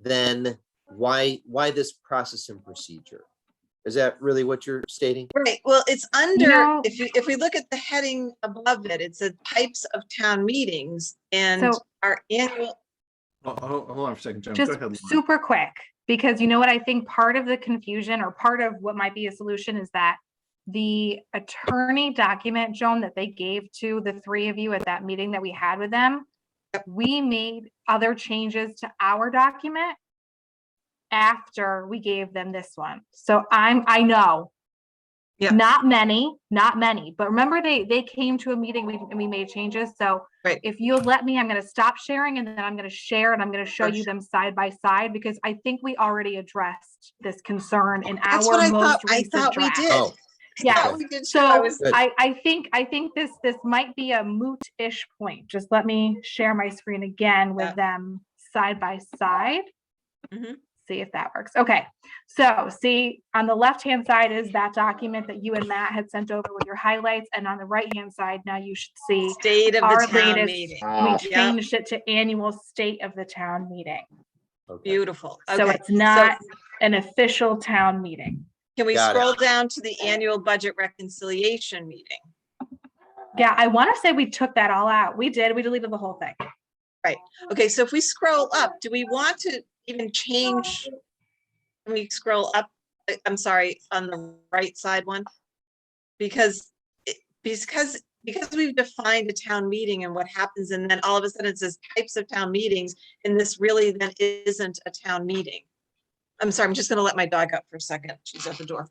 then why this process and procedure? Is that really what you're stating? Right. Well, it's under, No. if we look at the heading above it, it said types of town meetings, and So- our annual, Hold on for a second, Joan. Go Just ahead, Lauren. super quick, because you know what, I think part of the confusion, or part of what might be a solution, is that the attorney document, Joan, that they gave to the three of you at that meeting that we had with them, we made other changes to our document after we gave them this one. So I know. Yeah. Not many, but remember they came to a meeting and we made changes. So Right. if you'll let me, I'm going to stop sharing, and then I'm going to share, and I'm going to show you them side by side, because I think we already addressed this concern in that's what our I thought. most I recent thought we draft. did. Oh, I thought Yes. we did too. So I was, Good. I think this might be a moot-ish point. Just let me share my screen again with them side by side. Mhm. See if that works. Okay. So see, on the left-hand side is that document that you and Matt had sent over with your highlights. And on the right-hand side, now you should see state of our the town latest, meeting. we Ah, changed it to annual state of the town meeting. okay. Beautiful. So Okay. it's not an official town meeting. Can we Got it. scroll down to the annual budget reconciliation meeting? Yeah, I want to say we took that all out. We did. We deleted the whole thing. Okay, so if we scroll up, do we want to even change? Can we scroll up? I'm sorry, on the right side one? Because we've defined a town meeting and what happens, and then all of a sudden it says types of town meetings, and this really then isn't a town meeting. I'm sorry, I'm just gonna let my dog out for a second. She's at the door.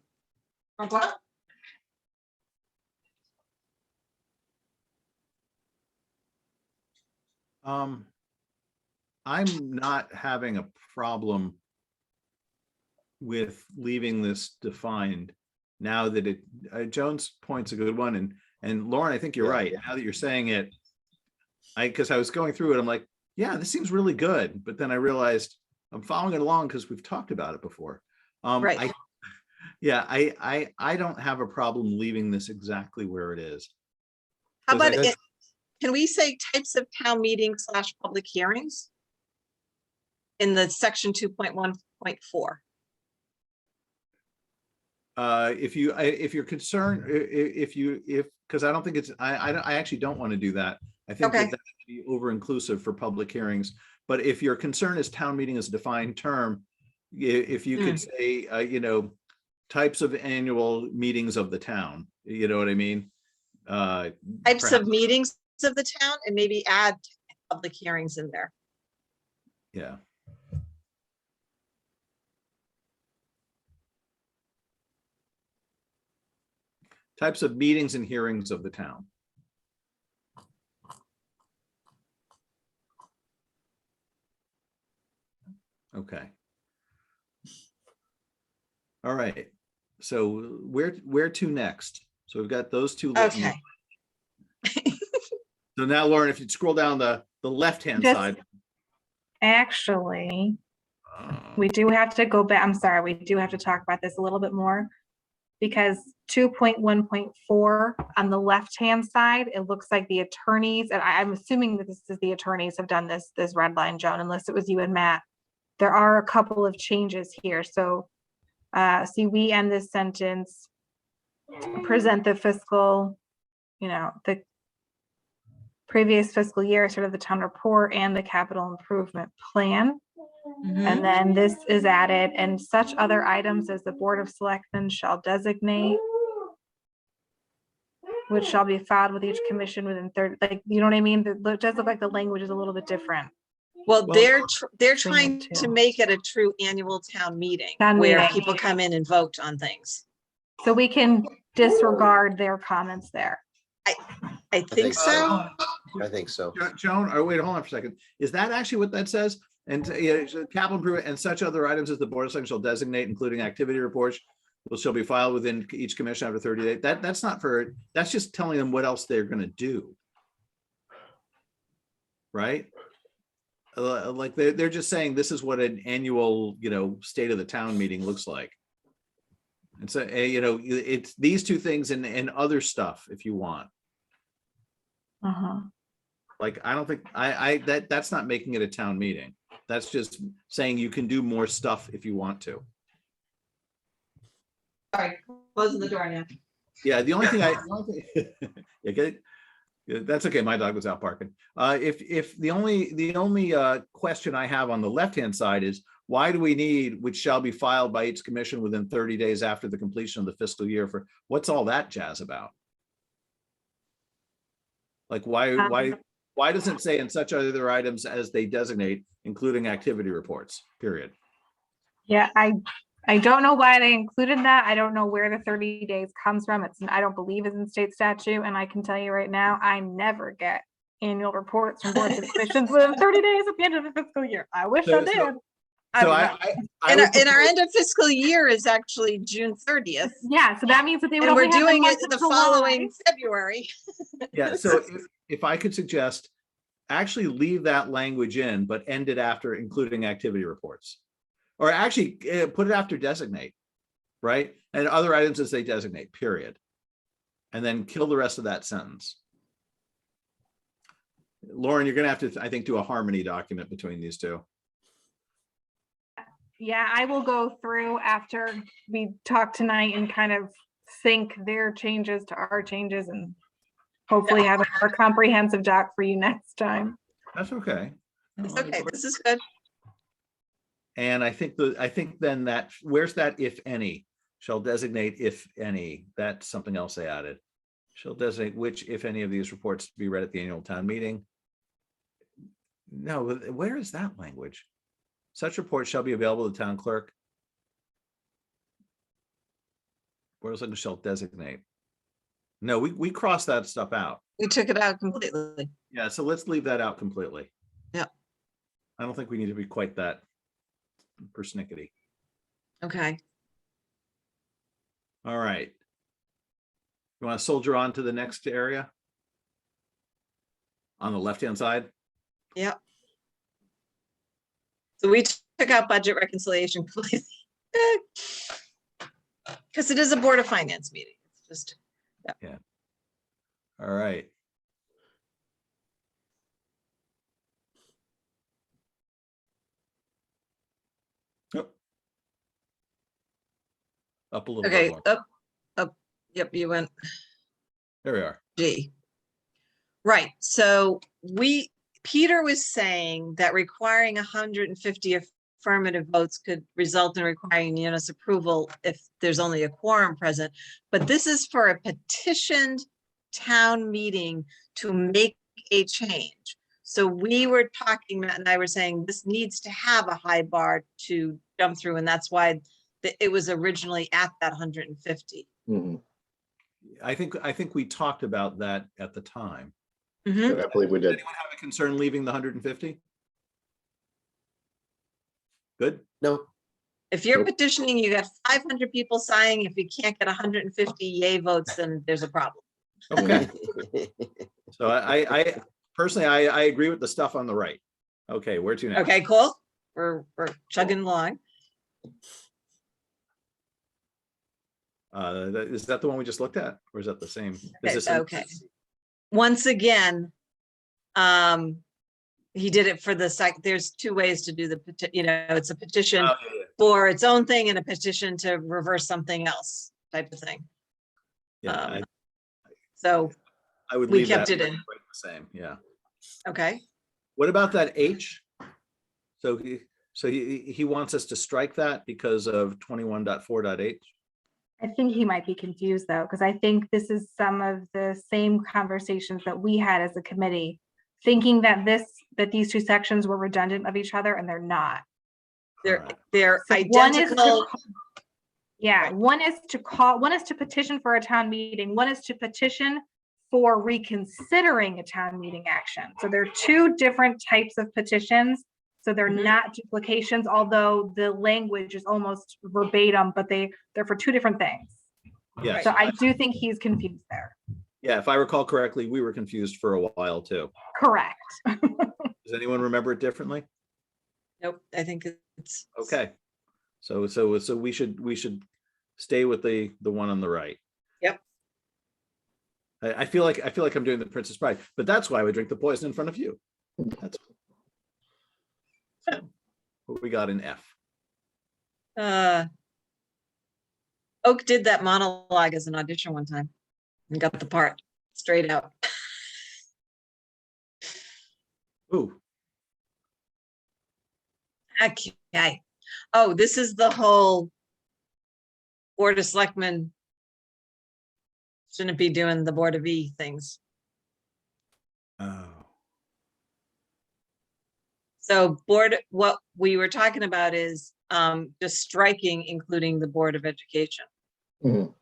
I'm not having a problem with leaving this defined now that Joan's point's a good one, and Lauren, I think you're Yeah. right. Now that you're saying it, because I was going through it, I'm like, yeah, this seems really good, but then I realized I'm following it along because we've talked about it before. Right. I don't have a problem leaving this exactly where it is. How about Because it? Can we say types of town meetings / public hearings? In the section 2.1.4. If you're concerned, because I don't think it's, I actually don't want to do that. I think Okay. that should be over inclusive for public hearings. But if your concern is town meeting is a defined term, if you could say, types of annual meetings of the town, you know what I mean? Types Perhaps- of meetings of the town, and maybe add public hearings in there. Yeah. Types of meetings and hearings of the town. Okay. All right. So where to next? So we've got those two. Okay. So now, Lauren, if you scroll down the left-hand Just- side. Actually, we do have to go back. I'm sorry, we do have to talk about this a little bit more, because 2.1.4 on the left-hand side, it looks like the attorneys, and I'm assuming that this is the attorneys have done this red line, Joan, unless it was you and Matt. There are a couple of changes here. So see, we end this sentence, present the fiscal, the previous fiscal year, sort of the town report and the capital improvement plan. And then this is added, and such other items as the Board of Selectmen shall designate, which shall be filed with each commission within 30, like, you know what I mean? It does look like the language is a little bit different. Well, Well- they're Bring trying it to to- make it a true annual town meeting Town where meeting. people come in and vote on things. So we can disregard their comments there. I think so. I think so. Joan, or wait, hold on for a second. Is that actually what that says? And capital improvement and such other items as the board of selectmen shall designate, including activity reports, shall be filed within each commission after 30 days. That's not for, that's just telling them what else they're gonna do. Right? Like they're just saying this is what an annual, state of the town meeting looks like. And so, it's these two things and other stuff if you want. Uh-huh. Like, I don't think, that's not making it a town meeting. That's just saying you can do more stuff if you want to. Sorry, closing the door now. Yeah, the only thing yeah, get it? Yeah, that's okay. My dog was out barking. If the only question I have on the left-hand side is why do we need which shall be filed by each commission within 30 days after the completion of the fiscal year for what's all that jazz about? Like why doesn't it say in such other items as they designate, including activity reports, period? Yeah, I don't know why they included that. I don't know where the 30 days comes from. I don't believe it's in state statute. And I can tell you right now, I never get annual reports from boards and commissions within 30 days at the end of the fiscal year. I wish I did. So And our end of fiscal year is actually June 30th. Yeah, so that means that they would And we're only have the doing month it of the July. following February. Yeah, so if I could suggest, actually leave that language in, but end it after including activity reports. Or actually put it after designate, right? And other items as they designate, period. And then kill the rest of that sentence. Lauren, you're gonna have to, I think, do a harmony document between these two. Yeah, I will go through after we talk tonight and kind of sync their changes to our changes and hopefully have a more comprehensive doc for you next time. That's okay. It's okay, this is good. And I think then that, where's that if any, shall designate if any, that's something else they added. Shall designate which, if any of these reports to be read at the annual town meeting. No, where is that language? Such reports shall be available to the town clerk. Where's it shall designate? No, we crossed that stuff out. We took it out completely. Yeah, so let's leave that out completely. Yeah. I don't think we need to be quite that persnickety. Okay. All right. You want to soldier on to the next area? On the left-hand side? Yep. So we took out budget reconciliation completely. Because it is a Board of Finance meeting. It's just, All right. Yep. Up a little bit okay, more. up, yep, you went There we are. G. Right, so Peter was saying that requiring 150 affirmative votes could result in requiring unanimous approval if there's only a quorum present. But this is for a petitioned town meeting to make a change. So we were talking, Matt and I were saying this needs to have a high bar to jump through, and that's why it was originally at that 150. Mhm. I think we talked about that at the time. Mhm. I believe we Does did. anyone have a concern leaving the 150? Good. No, If you're Nope. petitioning, you got 500 people signing. If you can't get 150 yay votes, then there's a problem. Okay. So I personally, I agree with the stuff on the right. Okay, where to next? Okay, cool. We're chugging along. Is that the one we just looked at, or is that the same? Is Okay, this okay. Once again, he did it for the there's two ways to do the it's a petition Oh, for its own thing and a petition to reverse something else type of thing. yeah, So, I would we leave kept that it in. right the same. Yeah. okay, What about that H? So he wants us to strike that because of 21.4.h. I think he might be confused though, because I think this is some of the same conversations that we had as a committee, thinking that this that these two sections were redundant of each other, and they're not. They're So one is to identical. Yeah, Right. one is to petition for a town meeting, one is to petition for reconsidering a town meeting action. So they're two different types of petitions. So they're Mhm. not duplications, although the language is almost verbatim, but they're for two different things. Yes. So I do think he's confused there. Yeah, if I recall correctly, we were confused for a while too. Correct. Does anyone remember it differently? Nope, I think it's. Okay. So we should stay with the one on the right. Yep. I feel like I'm doing the Princess Bride, but that's why we drink the poison in front of you. That's what we got in F. Oak did that monologue as an audition one time and got the part straight out. Ooh, Okay. Oh, this is the whole Board of Selectmen shouldn't be doing the Board of E things. oh, So what we were talking about is just striking, including the Board of Education. Mhm.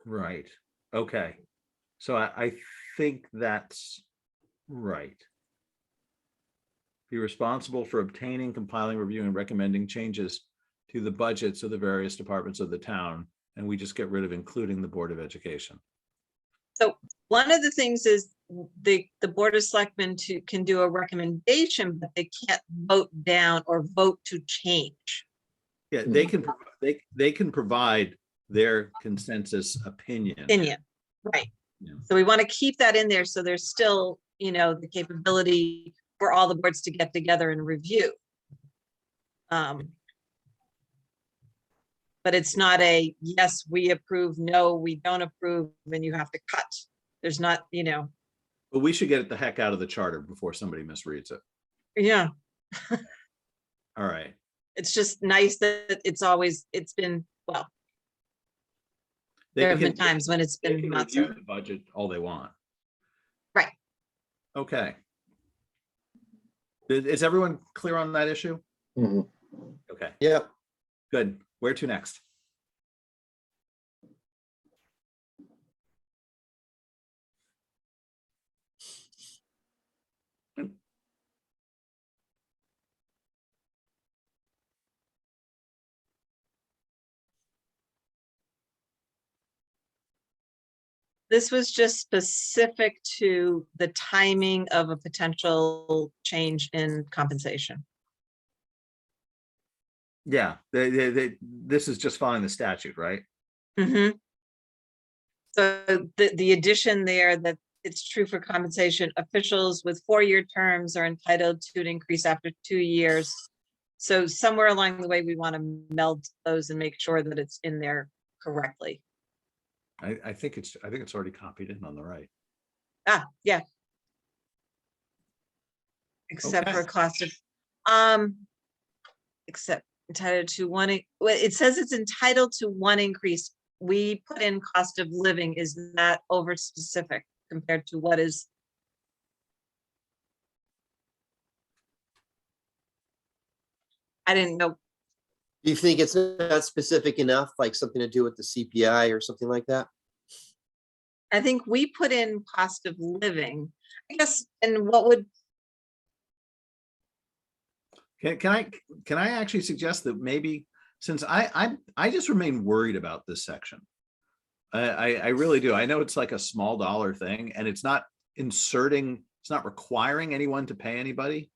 right. Okay. So I think that's right. Be responsible for obtaining, compiling, reviewing, and recommending changes to the budgets of the various departments of the town. And we just get rid of including the Board of Education. So one of the things is the Board of Selectmen can do a recommendation, but they can't vote down or vote to change. Yeah, they can provide their consensus opinion. Right. Yeah. So we want to keep that in there. So there's still, the capability for all the boards to get together and review. But it's not a, yes, we approve, no, we don't approve, and you have to cut. There's not, But we should get it the heck out of the charter before somebody misreads it. yeah, All right. it's just nice that it's been, well, there have been times when it's They been can not so. review the budget all they want. Right. Okay. Is everyone clear on that issue? Mhm. Okay, Yep. good. Where to next? This was just specific to the timing of a potential change in compensation. Yeah, this is just following the statute, right? Mm-hmm. So the addition there that it's true for compensation, officials with 4-year terms are entitled to an increase after 2 years. So somewhere along the way, we want to meld those and make sure that it's in there correctly. I think it's already copied in on the right. Yeah. Except Okay. for cost of, except entitled to one, well, it says it's entitled to one increase. We put in cost of living is not over specific compared to what is. I didn't know. Do you think it's not specific enough, like something to do with the CPI or something like that? I think we put in cost of living, I guess, and what would, Can I actually suggest that maybe, since I just remain worried about this section. I really do. I know it's like a small dollar thing and it's not requiring anyone to pay anybody.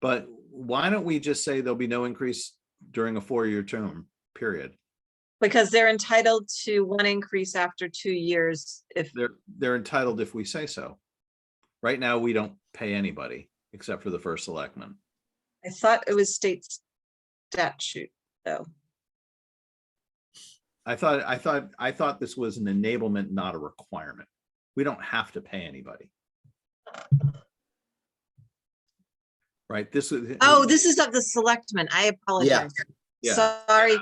But why don't we just say there'll be no increase during a 4-year term period? because they're entitled to one increase after 2 years if, They're entitled if we say so. Right now, we don't pay anybody except for the first selectman. I thought it was state statute, though. I thought this was an enablement, not a requirement. We don't have to pay anybody. Right, this is. Oh, this is of the selectmen. I apologize. Yeah. Sorry.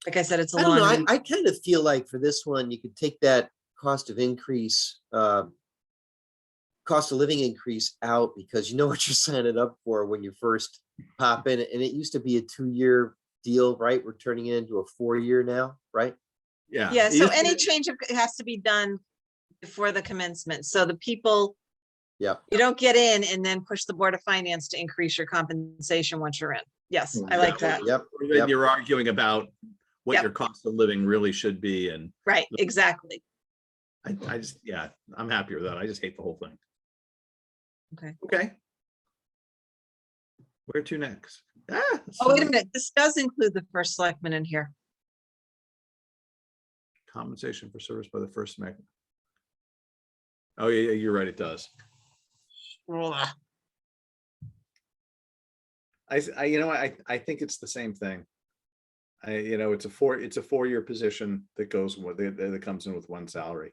Like I said, it's a I don't know, long. I kind of feel like for this one, you could take that cost of increase, cost of living increase out, because you know what you're signing up for when you first pop in, and it used to be a 2-year deal, right? We're turning it into a 4-year now, right? Yeah. Yeah, it so used to any be- change has to be done before the commencement. So the people, Yeah. you don't get in and then push the Board of Finance to increase your compensation once you're in. Yes, I like that. Yep. Or then you're arguing about what Yep. your cost of living really should be. And Right, exactly. I just, yeah, I'm happy with that. I just hate the whole thing. Okay. Okay. Where to next? Oh, wait a minute. This does include the first selectman in here. Compensation for service by the first selectman. Oh, yeah, you're right, it does. You know, I think it's the same thing. You know, it's a 4-year position that goes with that comes in with one salary.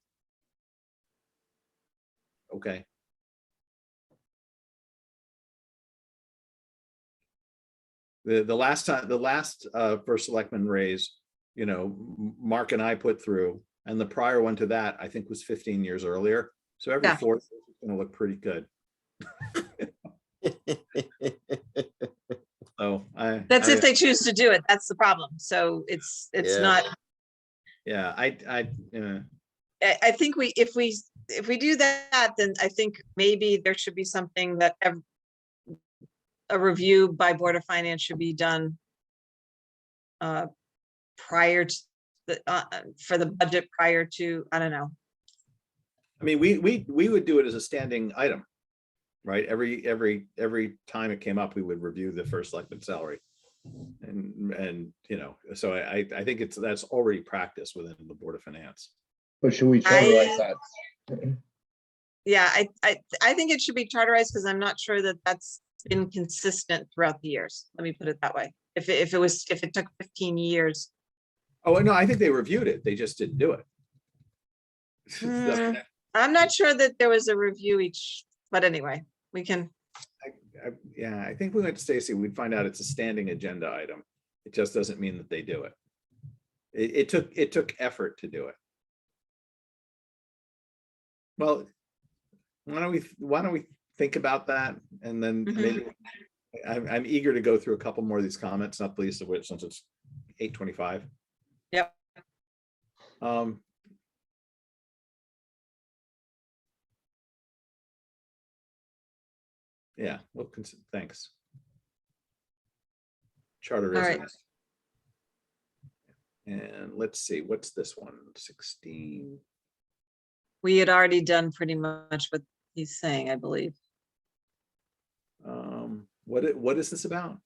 Okay. The last first selectman raise, you know, Mark and I put through, and the prior one to that, I think, was 15 years earlier. So every Yeah. 4th is going to look pretty good. So That's if they choose to do it. That's the problem. So it's Yeah. not, yeah, I think if we do that, then I think maybe there should be something that a review by Board of Finance should be done prior to for the budget prior to, I don't know. I mean, we would do it as a standing item, right? Every time it came up, we would review the first selectman salary. And you know, so I think that's already practiced within the Board of Finance. But should we charterize that? Yeah, I think it should be charterized because I'm not sure that that's been consistent throughout the years. Let me put it that way. If it took 15 years. Oh, no, I think they reviewed it. They just didn't do it. I'm not sure that there was a review each, but anyway, we can. Yeah, I think we went to Stacy, we'd find out it's a standing agenda item. It just doesn't mean that they do it. It took effort to do it. Well, why don't we think about that, and then maybe I'm eager to go through a couple more of these comments, not the least of which, since it's 8:25. Yep. Yeah, well, thanks. Charter All right. residence. And let's see, what's this one? 16. We had already done pretty much what he's saying, I believe. What is this about?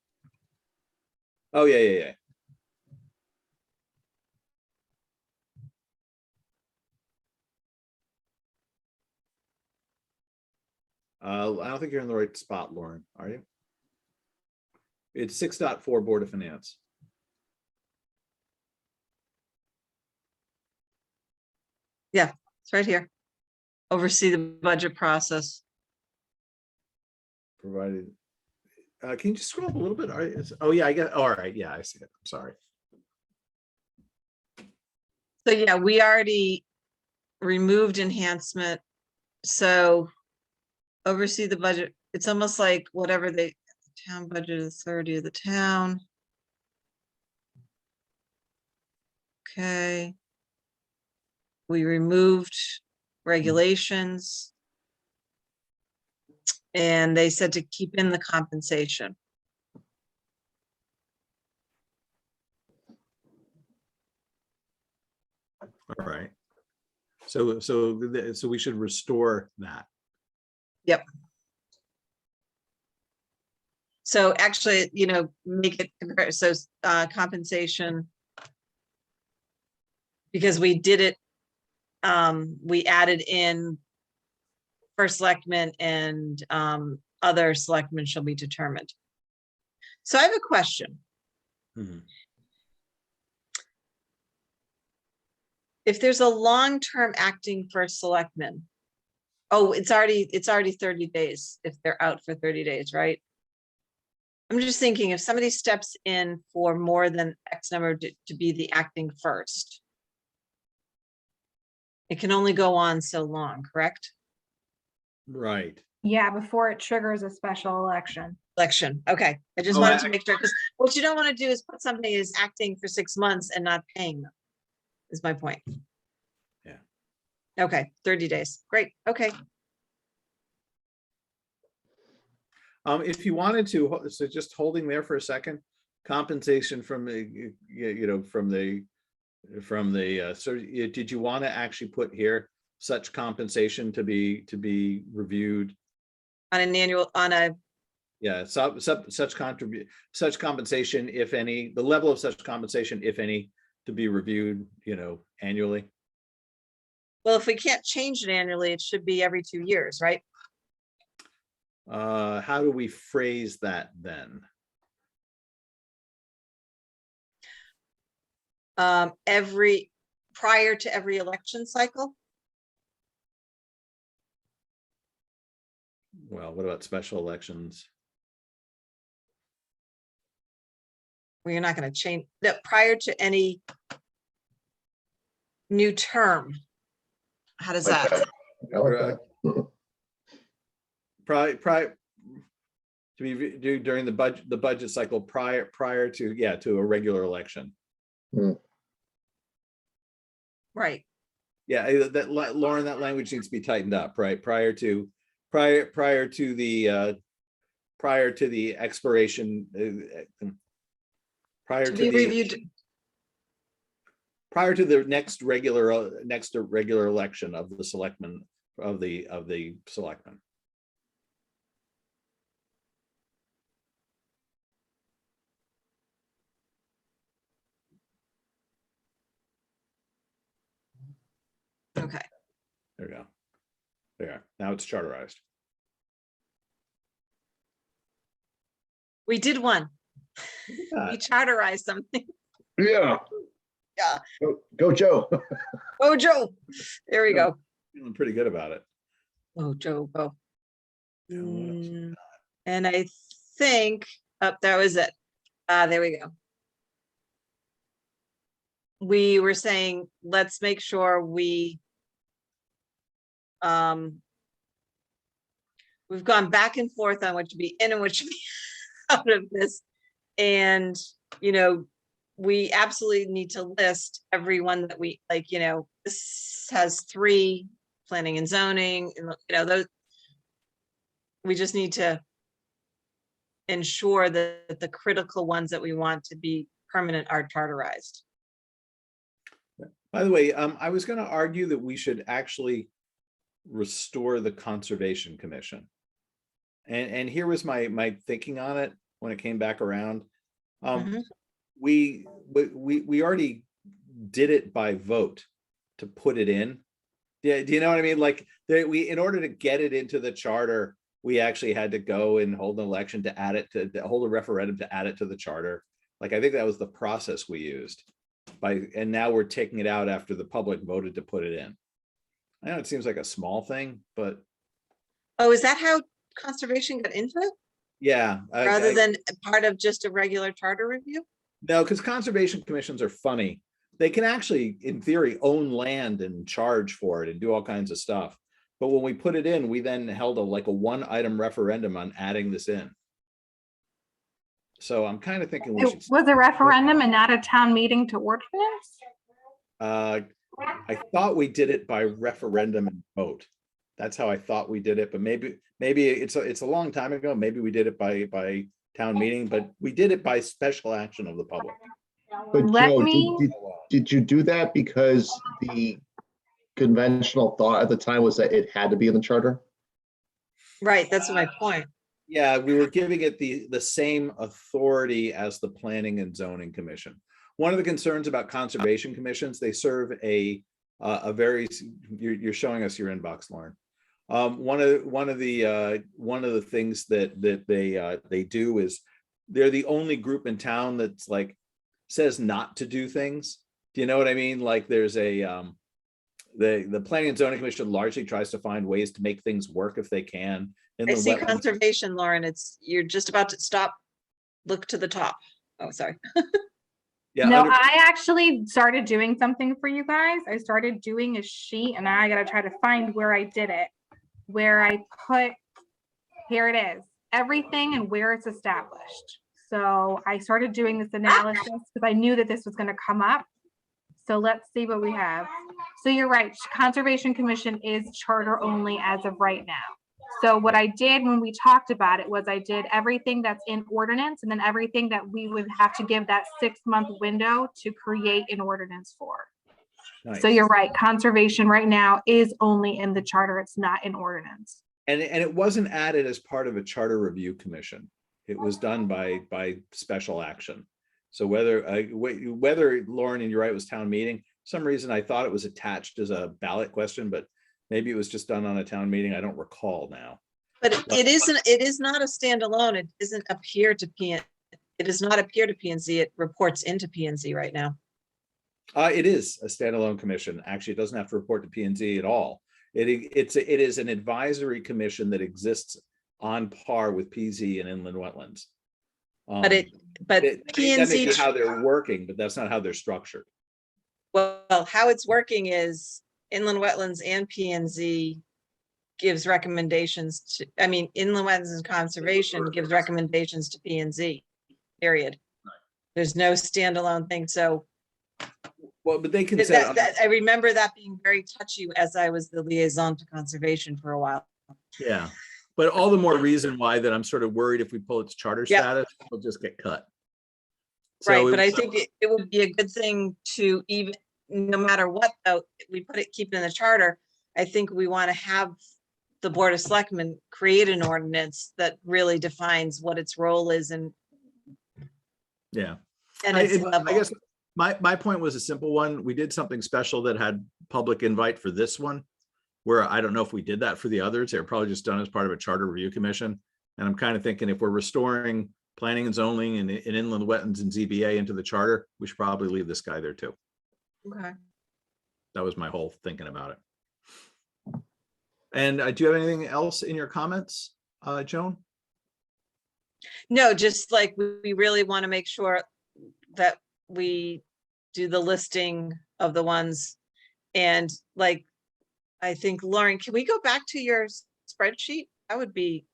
Oh, yeah. I don't think you're in the right spot, Lauren, are you? It's 6.4 Board of Finance. Yeah, it's right here. Oversee the budget process. Provided. Can you just scroll up a little bit? Oh, yeah, I get. All right, yeah, I see it. I'm sorry. So yeah, we already removed enhancement. So oversee the budget. It's almost like whatever the town budget is 30 of the town. Okay. We removed regulations. And they said to keep in the compensation. All right. So we should restore that. Yep. So actually, you know, make it so compensation. Because we did it, we added in first selectman and other selectmen shall be determined. So I have a question. If there's a long-term acting first selectman, oh, it's already 30 days if they're out for 30 days, right? I'm just thinking if somebody steps in for more than X number to be the acting first, it can only go on so long, correct? Right. Yeah, before it triggers a special election. Election, okay. I just Oh, wanted to make sure, because what you don't want to do is put somebody as acting for 6 months and not paying them, is my point. Yeah. Okay, 30 days, great, okay. If you wanted to, so just holding there for a second, compensation from the, so did you want to actually put here such compensation to be reviewed? On an annual, on a, Yeah, such compensation, if any, the level of such compensation, if any, to be reviewed, annually. well, if we can't change it annually, it should be every 2 years, right? How do we phrase that then? Prior to every election cycle? Well, what about special elections? Well, you're not going to change that prior to any new term. How does Like that? I like that. Prior to be do during the budget cycle prior to a regular election. Right. Yeah, Lauren, that language needs to be tightened up, right? Prior to the expiration, To be reviewed. prior to the next regular election of the selectmen of the selectmen. Okay. There we go. There. Now it's charterized. We did one. Yeah. We charterized something. Yeah. Yeah. Go Joe. Oh, Joe. There we go. Feeling pretty good about it. Oh, Joe, go. Yeah, what else we got? And I think, oh, that was it. There we go. We were saying, let's make sure we've gone back and forth on what should be in and what should be out of this. And, we absolutely need to list everyone that we like, this has 3 planning and zoning, those. We just need to ensure that the critical ones that we want to be permanent are charterized. By the way, I was going to argue that we should actually restore the Conservation Commission. And here was my thinking on it when it came back around. We already did it by vote to put it in. Yeah, do you know what I mean? Like in order to get it into the charter, we actually had to go and hold an election to add it to hold a referendum to add it to the charter. Like I think that was the process we used. And now we're taking it out after the public voted to put it in. I know it seems like a small thing, but Oh, is that how conservation got into it? yeah. Rather than part of just a regular charter review? No, because conservation commissions are funny. They can actually, in theory, own land and charge for it and do all kinds of stuff. But when we put it in, we then held a 1-item referendum on adding this in. So I'm kind of thinking we should. It was a referendum and not a town meeting to ordinance? I thought we did it by referendum and vote. That's how I thought we did it, but maybe it's a long time ago. Maybe we did it by town meeting, but we did it by special action of the public. But Let Joe, me- did you do that because the conventional thought at the time was that it had to be in the charter? Right, that's my point. Yeah, we were giving it the same authority as the Planning and Zoning Commission. One of the concerns about conservation commissions, they serve a very, you're showing us your inbox, Lauren. One of the things that they do is they're the only group in town that's says not to do things. Do you know what I mean? Like there's the Planning and Zoning Commission largely tries to find ways to make things work if they can. I see conservation, Lauren, you're just about to stop look to the top. Oh, sorry. Yeah, No, under- I actually started doing something for you guys. I started doing a sheet and now I gotta try to find where I did it. Where I put, here it is, everything and where it's established. So I started doing this analysis because I knew that this was gonna come up. So let's see what we have. So you're right, Conservation Commission is charter only as of right now. So what I did when we talked about it was I did everything that's in ordinance and then everything that we would have to give that 6-month window to create an ordinance for. nice. So you're right, conservation right now is only in the charter, it's not in ordinance. And it wasn't added as part of a charter review commission. It was done by special action. So whether Lauren, and you're right, it was town meeting, for some reason I thought it was attached as a ballot question, but maybe it was just done on a town meeting. I don't recall now. But it is not a standalone. It isn't up here to P. It is not up here to P&Z. It reports into P&Z right now. It is a standalone commission. Actually, it doesn't have to report to P&Z at all. It is an advisory commission that exists on par with PZ and inland wetlands. But That may P&Z, be how they're working, but that's not how they're structured. well, how it's working is inland wetlands and P&Z gives recommendations to, I mean, inland wetlands and conservation gives recommendations to P&Z, period. There's no standalone thing. So Well, but they can set up. I remember that being very touchy as I was the liaison to conservation for a while. Yeah, but all the more reason why that I'm sort of worried if we pull its charter Yep. status, it'll just get cut. Right, So but I think it would be a good thing to even, no matter what, though, we put it, keep it in the charter. I think we want to have the Board of Selectmen create an ordinance that really defines what its role is and yeah, its I level. guess my point was a simple one. We did something special that had public invite for this one, where I don't know if we did that for the others. They were probably just done as part of a charter review commission. And I'm kind of thinking if we're restoring planning and zoning and inland wetlands and ZBA into the charter, we should probably leave this guy there too. Okay. That was my whole thinking about it. And do you have anything else in your comments, Joan? No, just like we really want to make sure that we do the listing of the ones. And like, I think, Lauren, can we go back to your spreadsheet? That would be.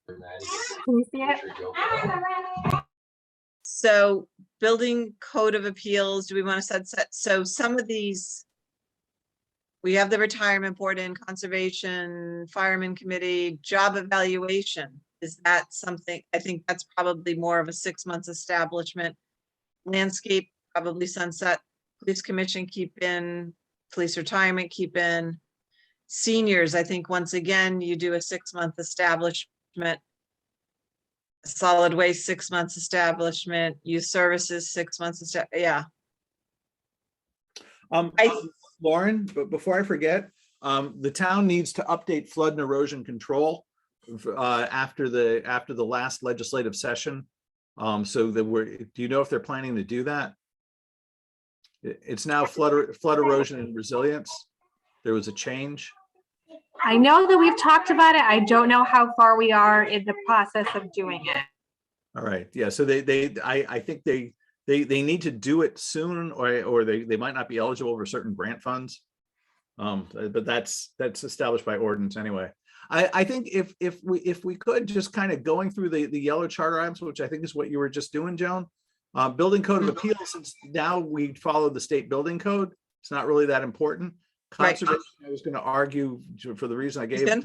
Can you see it? So building code of appeals, do we want to set, so some of these. We have the retirement board in conservation, fireman committee, job evaluation. Is that something, I think that's probably more of a 6 months establishment. Landscape, probably sunset, police commission keep in, police retirement keep in. Seniors, I think once again, you do a 6 month establishment. Solid waste, 6 months establishment, youth services, 6 months, yeah. Lauren, but before I forget, the town needs to update flood and erosion control after the last legislative session. So that do you know if they're planning to do that? It's now flood erosion and resilience. There was a change. I know that we've talked about it. I don't know how far we are in the process of doing it. All right, yeah, so I think they need to do it soon, or they might not be eligible for certain grant funds. But that's established by ordinance anyway. I think if we could just kind of going through the yellow charter items, which I think is what you were just doing, Joan. Building code of appeals, since now we follow the state building code, it's not really that important. Right. Conservation, I was going to argue for the reason I gave Good.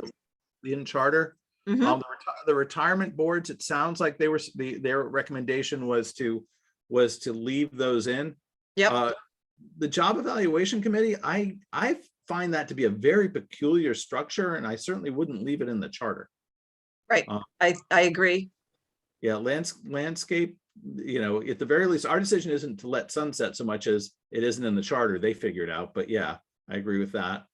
in charter. Mhm. The retirement boards, it sounds like their recommendation was to leave those in. Yep. The job evaluation committee, I find that to be a very peculiar structure, and I certainly wouldn't leave it in the charter. Right, I agree. Yeah, landscape, at the very least, our decision isn't to let sunset so much as it isn't in the charter. They figured out, but yeah, I agree with that.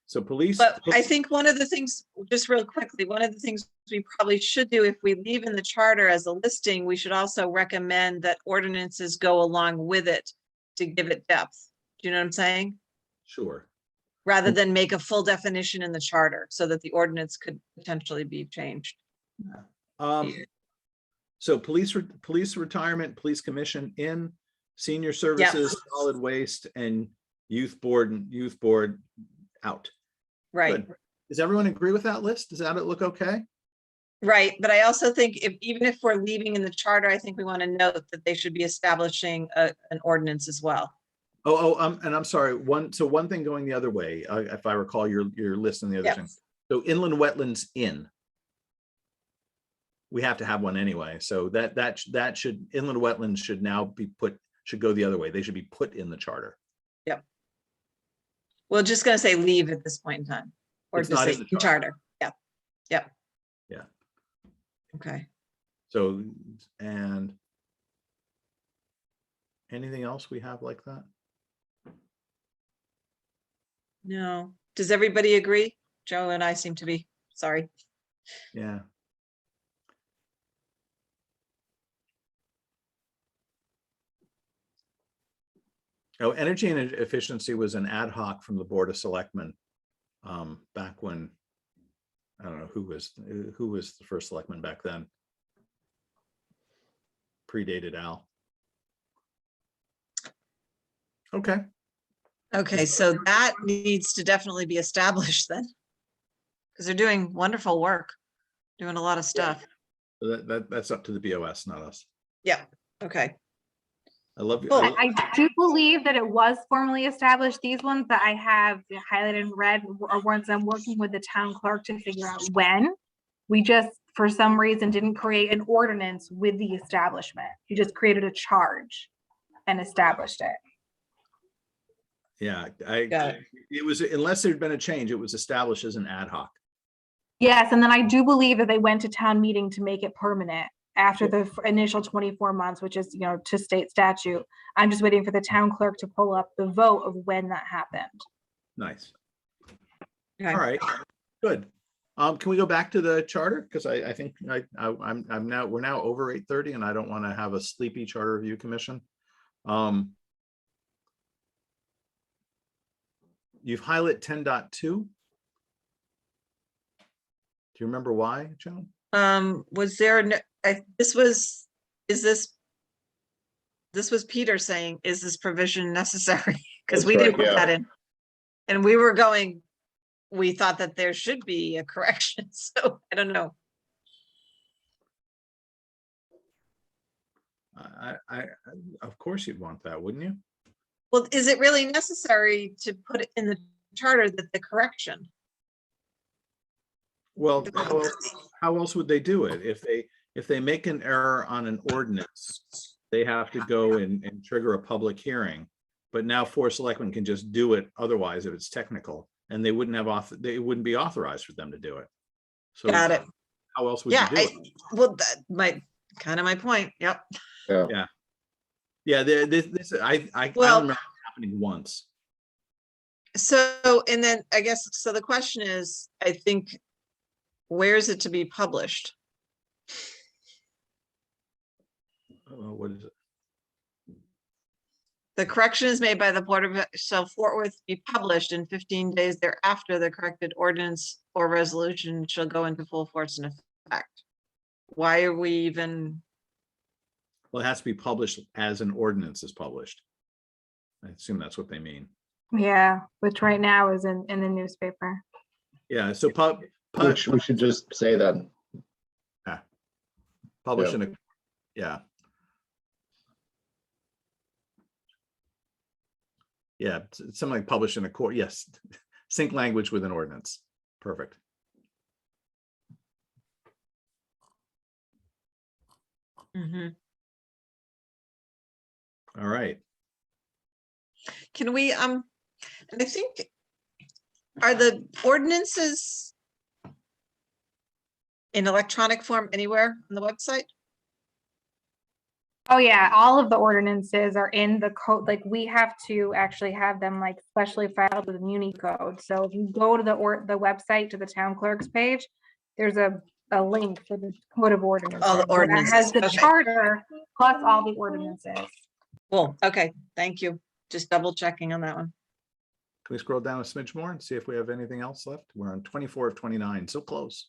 So police. But I think one of the things, just real quickly, one of the things we probably should do if we leave in the charter as a listing, we should also recommend that ordinances go along with it to give it depth. Do you know what I'm saying? Sure. rather than make a full definition in the charter so that the ordinance could potentially be changed. So police retirement, police commission in, senior services, solid waste, and youth board out. Right, Good. Does everyone agree with that list? Does that look okay? right. But I also think even if we're leaving in the charter, I think we want to note that they should be establishing an ordinance as well. And I'm sorry, one thing going the other way, if I recall your list and the other Yeah. thing. So inland wetlands in. We have to have one anyway, so that should, inland wetlands should now be should go the other way. They should be put in the charter. We're just gonna say leave at this point in time, or It's just not say in the charter. Yeah. Yeah. Okay. So, and anything else we have like that? No. Does everybody agree? Joe and I seem to be, sorry. Yeah. Oh, energy and efficiency was an ad hoc from the Board of Selectmen. Back when, I don't know who was the first selectman back then. Predated Al. Okay. Okay, so that needs to definitely be established then. Because they're doing wonderful work, doing a lot of stuff. So that's up to the BOS, not us. Yeah, okay. I love you. Cool. I do believe that it was formally established. These ones that I have highlighted in red are ones I'm working with the town clerk to figure out when. We just, for some reason, didn't create an ordinance with the establishment. You just created a charge and established it. Yeah, Got it. it was, unless there'd been a change, it was established as an ad hoc. Yes, and then I do believe that they went to town meeting to make it permanent after the initial 24 months, which is, to state statute. I'm just waiting for the town clerk to pull up the vote of when that happened. Nice. Okay. All right, good. Can we go back to the charter? Because I think we're now over 8:30 and I don't want to have a sleepy charter review commission. You've highlighted 10.2. Do you remember why, Joan? Was there, this was Peter saying, is this provision necessary? Because That's we didn't right, put that in. And we were going, we thought that there should be a correction, so I don't know. Of course you'd want that, wouldn't you? Well, is it really necessary to put it in the charter that the correction? Well, how else would they do it? If they make an error on an ordinance, they have to go and trigger a public hearing. But now 4 selectmen can just do it otherwise if it's technical, and they wouldn't be authorized for them to do it. So Got it. how else would you Yeah, do it? well, that might, kind of my point, yep. Yeah, this I Well- don't remember it happening once. So, and then I guess, so the question is, I think, where is it to be published? What is it? The correction is made by the Board of, shall forthwith be published in 15 days thereafter, the corrected ordinance or resolution shall go into full force and effect. Why are we even, Well, it has to be published as an ordinance is published. I assume that's what they mean. Yeah, which right now is in the newspaper. Yeah, so Which we should just say that. publish Yeah. in a, yeah. Yeah, it's something like published in a court, yes. Sync language with an ordinance. Perfect. Mhm. All right. Can we, and I think, are the ordinances in electronic form anywhere on the website? Oh yeah, all of the ordinances are in the code, like we have to actually have them like specially filed with Muni code. So if you go to the website to the town clerk's page, there's a link for the code of ordinances. All the So that ordinances, has the okay. charter plus all the ordinances. Cool, okay, thank you. Just double checking on that one. we scroll down a smidge more and see if we have anything else left? We're on 24 of 29, so close.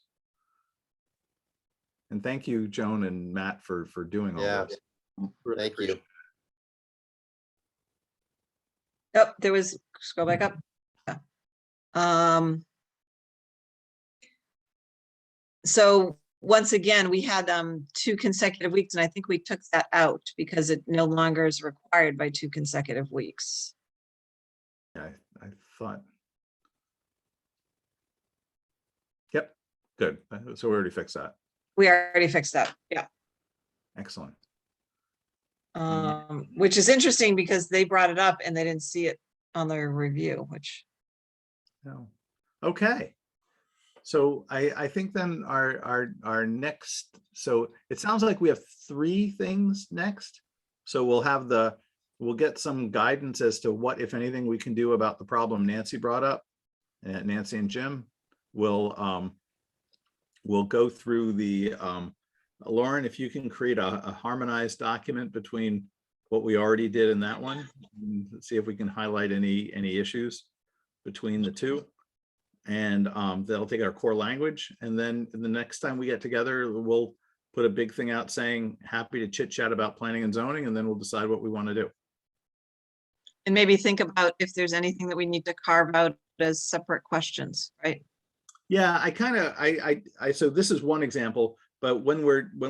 And thank you, Joan and Matt, for doing all Yeah. this. Really Thank appreciate you. Yep, there was, scroll back up. Yeah. So once again, we had 2 consecutive weeks, and I think we took that out because it no longer is required by 2 consecutive weeks. Yeah, I thought. Yep, good. So we already fixed that. We already fixed that, yeah. Excellent. Which is interesting because they brought it up and they didn't see it on their review, which. No. Okay. So I think then our next, so it sounds like we have 3 things next. So we'll get some guidance as to what, if anything, we can do about the problem Nancy brought up. And Nancy and Jim will go through the Lauren, if you can create a harmonized document between what we already did in that one, and see if we can highlight any issues between the 2. And they'll take our core language. And then the next time we get together, we'll put a big thing out saying, happy to chit chat about planning and zoning, and then we'll decide what we want to do. And maybe think about if there's anything that we need to carve out as separate questions, right? Yeah, so this is one example, but when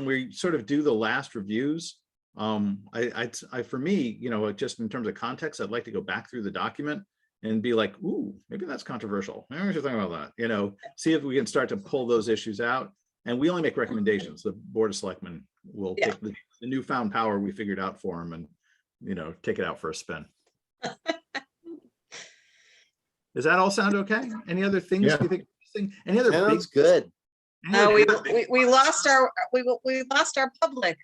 we sort of do the last reviews, for me, just in terms of context, I'd like to go back through the document and be like, ooh, maybe that's controversial. Maybe we should think about that, see if we can start to pull those issues out. And we only make recommendations. The Board of Selectmen will take the newfound power we figured out for them and, take it out for a spin. Does that all sound okay? Any other things Yeah. you think? Any other big? Sounds good. any other big- We lost our public.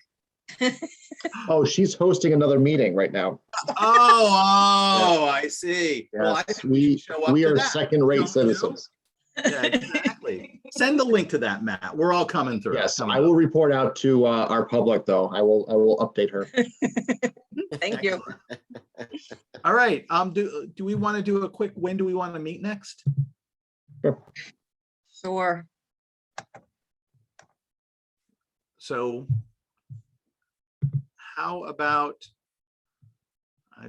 Oh, she's hosting another meeting right now. Oh, I see. Well, I Yes, think we should show up we to are that. second-rate Don't you? citizens. Yeah, exactly. Send the link to that, Matt. We're all coming through. Yes, Coming I will report out to our public, though. I will update her. Thank you. Excellent. All right. Do we want to do a quick, when do we want to meet next? Sure. So how about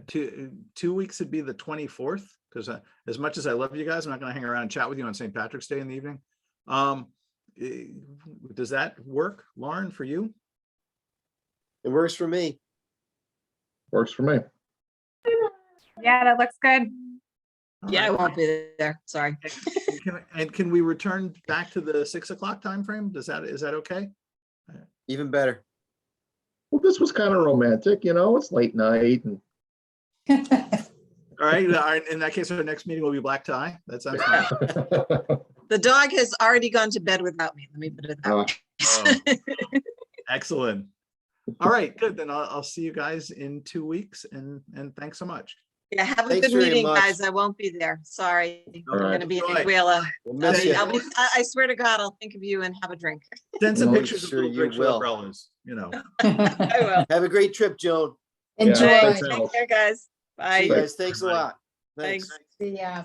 2 weeks would be the 24th? Because as much as I love you guys, I'm not going to hang around and chat with you on St. Patrick's Day in the evening. Does that work, Lauren, for you? It works for me. Works for me. Yeah, that looks good. All Yeah, I right. won't be there. Sorry. Can we return back to the 6 o'clock timeframe? Is that okay? Even better. Well, this was kind of romantic, it's late night and All right. In that case, our next meeting will be black tie. That sounds fine. The dog has already gone to bed without me. Let me put it that way. Oh, excellent. All right, good. Then I'll see you guys in 2 weeks, and thanks so much. Yeah, have a Thanks good very meeting, much. guys. I won't be there. Sorry. All I'm right. gonna be in Enjoy. Wheeler. We'll miss you. I swear to God, I'll think of you and have a drink. Send some No, pictures of sure little you drinks with will. umbrellas. I will. Have a great trip, Joan. Yeah, Enjoy. thanks, Take Al. care, guys. See you Bye. guys. Thanks a lot. Thanks. See ya.